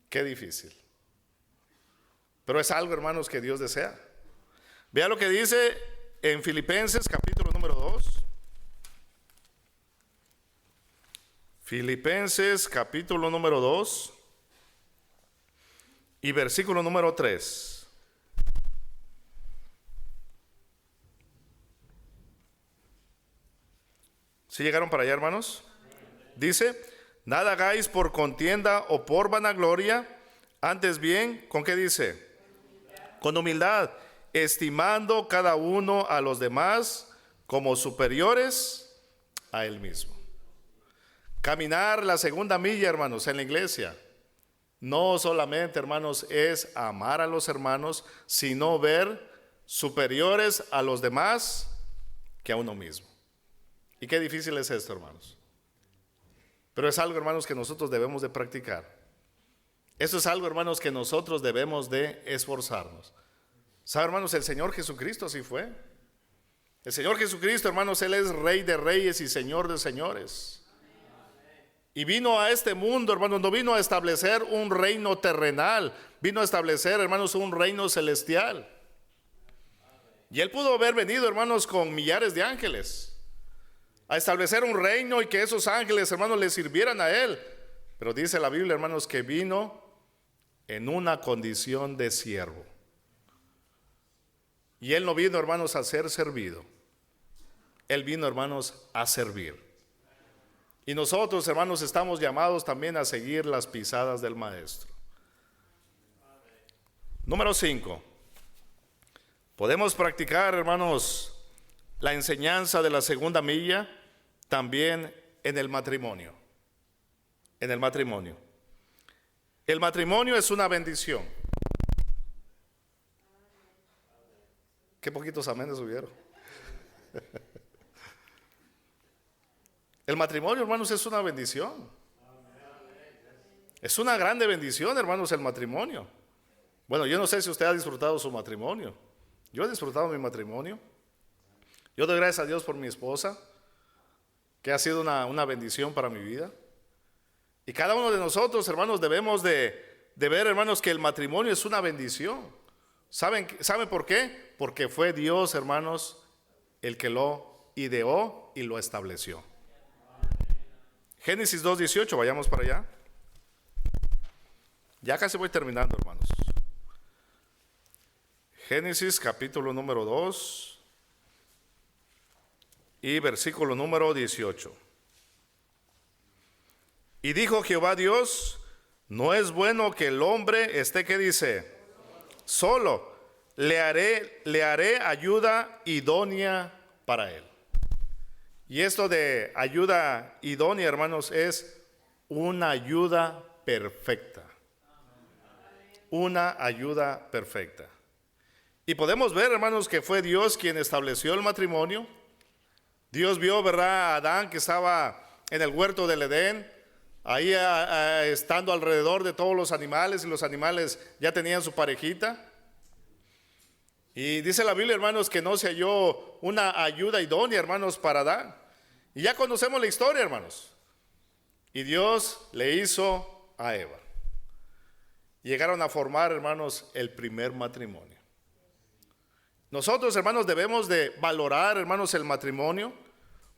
Qué difícil. Pero es algo, hermanos, que Dios desea. Vea lo que dice en Filipenses capítulo número 2. Filipenses capítulo número 2 y versículo número 3. ¿Sí llegaron para allá, hermanos? Dice: nada hagáis por contienda o por vanagloria, antes bien, ¿con qué dice? Con humildad, estimando cada uno a los demás como superiores a él mismo. Caminar la segunda milla, hermanos, en la iglesia, no solamente, hermanos, es amar a los hermanos, sino ver superiores a los demás que a uno mismo. Y qué difícil es esto, hermanos. Pero es algo, hermanos, que nosotros debemos de practicar. Eso es algo, hermanos, que nosotros debemos de esforzarnos. ¿Sabe, hermanos? El Señor Jesucristo así fue. El Señor Jesucristo, hermanos, Él es Rey de reyes y Señor de señores. Y vino a este mundo, hermanos, no vino a establecer un reino terrenal, vino a establecer, hermanos, un reino celestial. Y Él pudo haber venido, hermanos, con millares de ángeles, a establecer un reino y que esos ángeles, hermanos, le sirvieran a Él. Pero dice la Biblia, hermanos, que vino en una condición de siervo. Y Él no vino, hermanos, a ser servido. Él vino, hermanos, a servir. Y nosotros, hermanos, estamos llamados también a seguir las pisadas del Maestro. Número 5. Podemos practicar, hermanos, la enseñanza de la segunda milla también en el matrimonio. En el matrimonio. El matrimonio es una bendición. Qué poquitos amenes hubieron. El matrimonio, hermanos, es una bendición. Es una grande bendición, hermanos, el matrimonio. Bueno, yo no sé si usted ha disfrutado su matrimonio. Yo he disfrutado mi matrimonio. Yo doy gracias a Dios por mi esposa, que ha sido una bendición para mi vida. Y cada uno de nosotros, hermanos, debemos de ver, hermanos, que el matrimonio es una bendición. ¿Saben por qué? Porque fue Dios, hermanos, el que lo ideó y lo estableció. Génesis 2:18, vayamos para allá. Ya casi voy terminando, hermanos. Génesis capítulo número 2 y versículo número 18. Y dijo Jehová Dios: no es bueno que el hombre esté, ¿qué dice? Solo. Le haré ayuda idónea para él. Y esto de ayuda idónea, hermanos, es una ayuda perfecta. Una ayuda perfecta. Y podemos ver, hermanos, que fue Dios quien estableció el matrimonio. Dios vio, ¿verdad?, a Adán, que estaba en el huerto del Edén, ahí estando alrededor de todos los animales, y los animales ya tenían su parejita. Y dice la Biblia, hermanos, que no se halló una ayuda idónea, hermanos, para Adán. Y ya conocemos la historia, hermanos. Y Dios le hizo a Eva. Llegaron a formar, hermanos, el primer matrimonio. Nosotros, hermanos, debemos de valorar, hermanos, el matrimonio,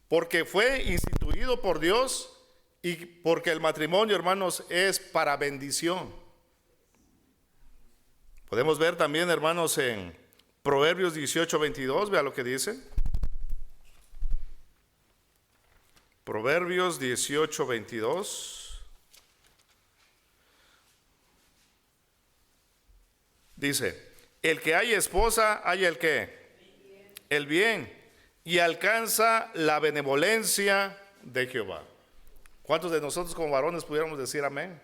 porque fue instituido por Dios Y porque el matrimonio, hermanos, es para bendición. Podemos ver también, hermanos, en Proverbios 18:22, vea lo que dice. Proverbios 18:22. Dice, el que haya esposa, haya el qué, el bien, y alcanza la benevolencia de Jehová. ¿Cuántos de nosotros como varones pudiéramos decir amén?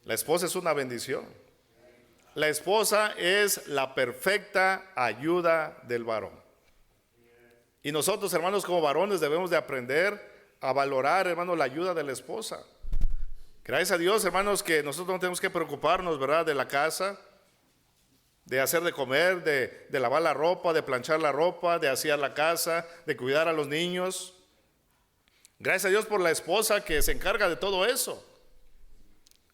La esposa es una bendición. La esposa es la perfecta ayuda del varón. Y nosotros, hermanos, como varones debemos de aprender a valorar, hermanos, la ayuda de la esposa. Gracias a Dios, hermanos, que nosotros no tenemos que preocuparnos, ¿verdad?, de la casa, de hacer de comer, de lavar la ropa, de planchar la ropa, de asear la casa, de cuidar a los niños. Gracias a Dios por la esposa que se encarga de todo eso.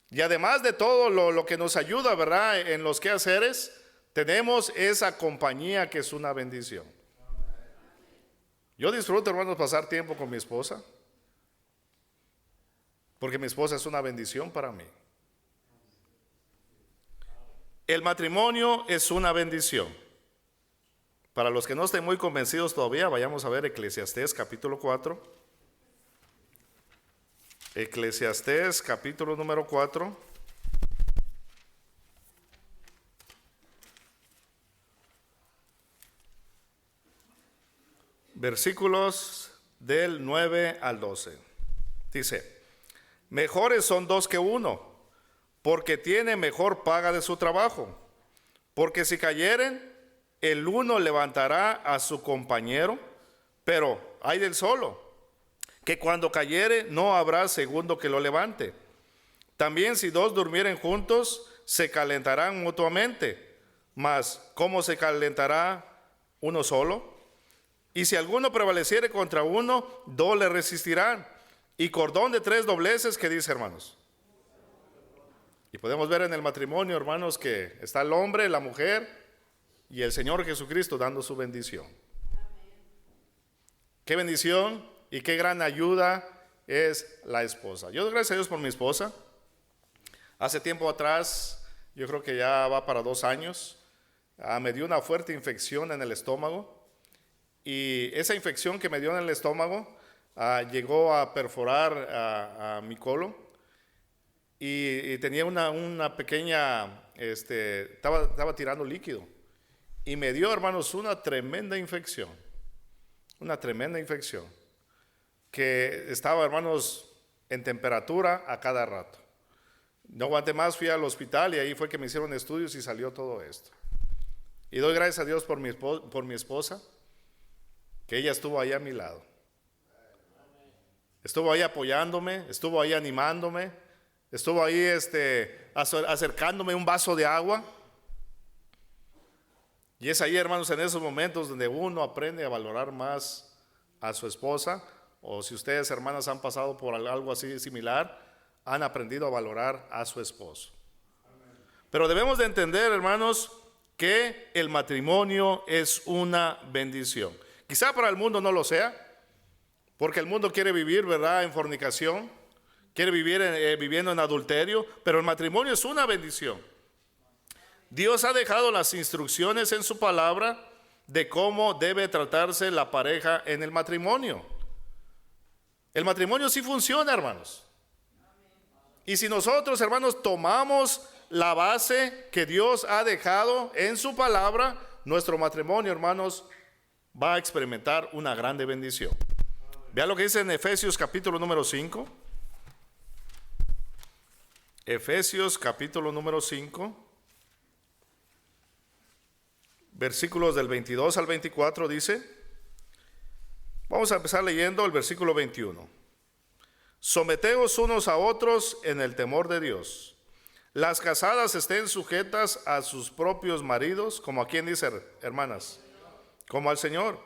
Y además de todo lo que nos ayuda, ¿verdad?, en los quehaceres, tenemos esa compañía que es una bendición. Yo disfruto, hermanos, pasar tiempo con mi esposa, porque mi esposa es una bendición para mí. El matrimonio es una bendición. Para los que no estén muy convencidos todavía, vayamos a ver Eclesiastés capítulo 4. Eclesiastés capítulo número 4. Versículos del 9 al 12. Dice, mejores son dos que uno, porque tiene mejor paga de su trabajo. Porque si cayeren, el uno levantará a su compañero, pero ay del solo, que cuando cayere no habrá segundo que lo levante. También si dos durmieren juntos, se calentarán mutuamente. Mas, ¿cómo se calentará uno solo? Y si alguno prevaleciere contra uno, dos le resistirán. Y cordón de tres dobleces, ¿qué dice, hermanos? Y podemos ver en el matrimonio, hermanos, que está el hombre, la mujer y el Señor Jesucristo dando su bendición. Qué bendición y qué gran ayuda es la esposa. Yo doy gracias a Dios por mi esposa. Hace tiempo atrás, yo creo que ya va para 2 años, me dio una fuerte infección en el estómago. Y esa infección que me dio en el estómago llegó a perforar a mi colon. Y tenía una pequeña, estaba tirando líquido. Y me dio, hermanos, una tremenda infección. Una tremenda infección. Que estaba, hermanos, en temperatura a cada rato. No aguanté más, fui al hospital y ahí fue que me hicieron estudios y salió todo esto. Y doy gracias a Dios por mi esposa, que ella estuvo ahí a mi lado. Estuvo ahí apoyándome, estuvo ahí animándome, estuvo ahí acercándome un vaso de agua. Y es ahí, hermanos, en esos momentos donde uno aprende a valorar más a su esposa, o si ustedes, hermanas, han pasado por algo así similar, han aprendido a valorar a su esposo. Pero debemos de entender, hermanos, que el matrimonio es una bendición. Quizá para el mundo no lo sea, porque el mundo quiere vivir, ¿verdad?, en fornicación, quiere vivir viviendo en adulterio, pero el matrimonio es una bendición. Dios ha dejado las instrucciones en su palabra de cómo debe tratarse la pareja en el matrimonio. El matrimonio sí funciona, hermanos. Y si nosotros, hermanos, tomamos la base que Dios ha dejado en su palabra, nuestro matrimonio, hermanos, va a experimentar una grande bendición. Vean lo que dice en Efesios capítulo número 5. Efesios capítulo número 5. Versículos del 22 al 24 dice, vamos a empezar leyendo el versículo 21. Someteos unos a otros en el temor de Dios. Las casadas estén sujetas a sus propios maridos, como a quien dice, hermanas, como al Señor.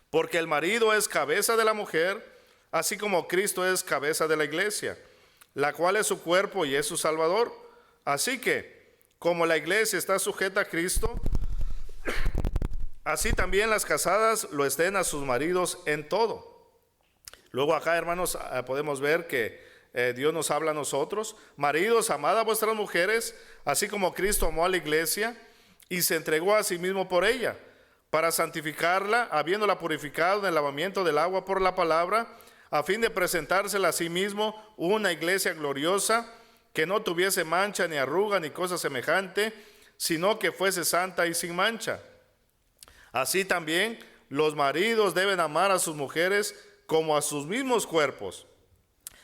Porque el marido es cabeza de la mujer, así como Cristo es cabeza de la iglesia, la cual es su cuerpo y es su Salvador. Así que, como la iglesia está sujeta a Cristo, así también las casadas lo estén a sus maridos en todo. Luego acá, hermanos, podemos ver que Dios nos habla a nosotros. Maridos, amad a vuestras mujeres, así como Cristo amó a la iglesia y se entregó a sí mismo por ella, para santificarla, habiéndola purificado en el lavamiento del agua por la palabra, a fin de presentársela a sí mismo una iglesia gloriosa, que no tuviese mancha ni arruga ni cosa semejante, sino que fuese santa y sin mancha. Así también los maridos deben amar a sus mujeres como a sus mismos cuerpos.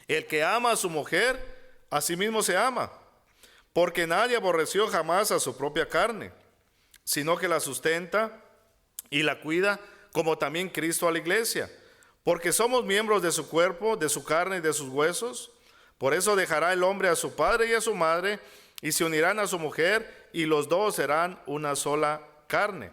El que ama a su mujer, a sí mismo se ama, porque nadie aborreció jamás a su propia carne, sino que la sustenta y la cuida, como también Cristo a la iglesia, porque somos miembros de su cuerpo, de su carne y de sus huesos. Por eso dejará el hombre a su padre y a su madre, y se unirán a su mujer, y los dos serán una sola carne.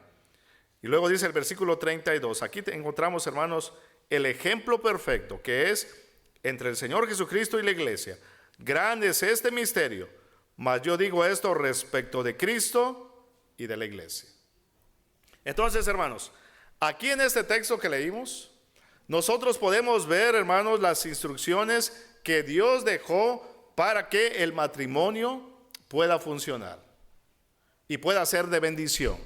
Y luego dice el versículo 32, aquí encontramos, hermanos, el ejemplo perfecto que es entre el Señor Jesucristo y la iglesia. Grande es este misterio, mas yo digo esto respecto de Cristo y de la iglesia. Entonces, hermanos, aquí en este texto que leímos, nosotros podemos ver, hermanos, las instrucciones que Dios dejó para que el matrimonio pueda funcionar y pueda ser de bendición.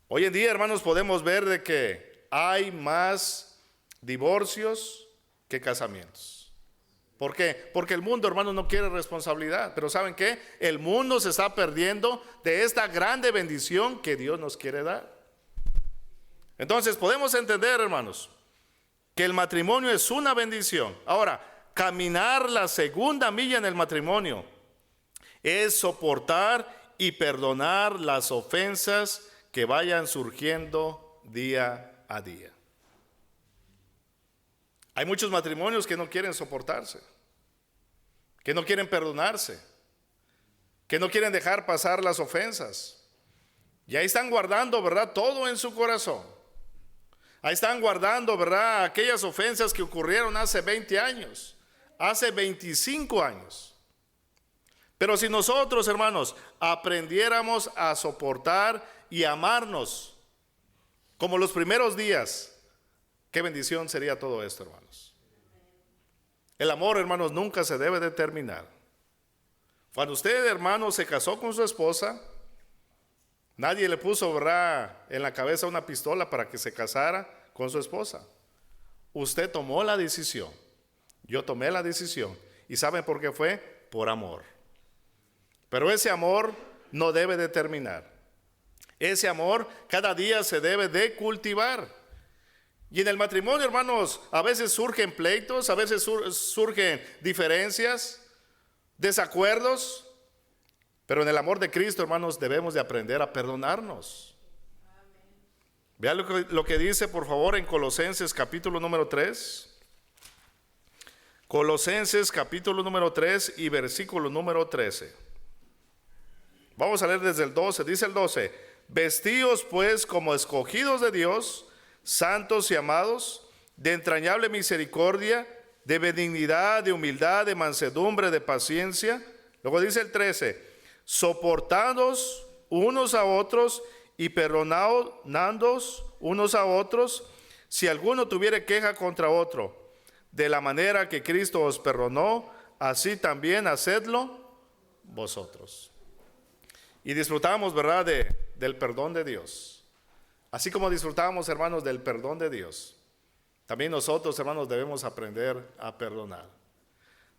Hoy en día, hermanos, podemos ver de que hay más divorcios que casamientos. ¿Por qué? Porque el mundo, hermanos, no quiere responsabilidad. Pero ¿saben qué? El mundo se está perdiendo de esta grande bendición que Dios nos quiere dar. Entonces podemos entender, hermanos, que el matrimonio es una bendición. Ahora, caminar la segunda milla en el matrimonio es soportar y perdonar las ofensas que vayan surgiendo día a día. Hay muchos matrimonios que no quieren soportarse, que no quieren perdonarse, que no quieren dejar pasar las ofensas. Y ahí están guardando, ¿verdad?, todo en su corazón. Ahí están guardando, ¿verdad?, aquellas ofensas que ocurrieron hace 20 años, hace 25 años. Pero si nosotros, hermanos, aprendiéramos a soportar y amarnos como los primeros días, qué bendición sería todo esto, hermanos. El amor, hermanos, nunca se debe de terminar. Cuando usted, hermano, se casó con su esposa, nadie le puso, ¿verdad?, en la cabeza una pistola para que se casara con su esposa. Usted tomó la decisión. Yo tomé la decisión. ¿Y saben por qué fue? Por amor. Pero ese amor no debe de terminar. Ese amor cada día se debe de cultivar. Y en el matrimonio, hermanos, a veces surgen pleitos, a veces surgen diferencias, desacuerdos. Pero en el amor de Cristo, hermanos, debemos de aprender a perdonarnos. Vean lo que dice, por favor, en Colosenses capítulo número 3. Colosenses capítulo número 3 y versículo número 13. Vamos a leer desde el 12. Dice el 12: vestíos pues como escogidos de Dios, santos y amados, de entrañable misericordia, de benignidad, de humildad, de mansedumbre, de paciencia. Luego dice el 13: soportados unos a otros y perdonándoos unos a otros, si alguno tuviere queja contra otro, de la manera que Cristo os perdonó, así también hacedlo vosotros. Y disfrutamos, ¿verdad?, del perdón de Dios. Así como disfrutamos, hermanos, del perdón de Dios, también nosotros, hermanos, debemos aprender a perdonar.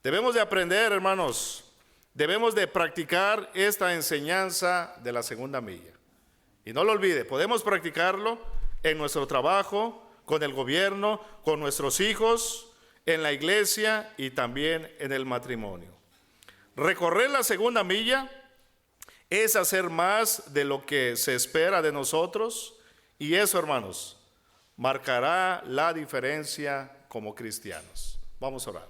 Debemos de aprender, hermanos, debemos de practicar esta enseñanza de la segunda milla. Y no lo olvide, podemos practicarlo en nuestro trabajo, con el gobierno, con nuestros hijos, en la iglesia y también en el matrimonio. Recorrer la segunda milla es hacer más de lo que se espera de nosotros, y eso, hermanos, marcará la diferencia como cristianos. Vamos a orar.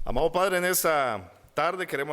Amado Padre, en esta tarde queremos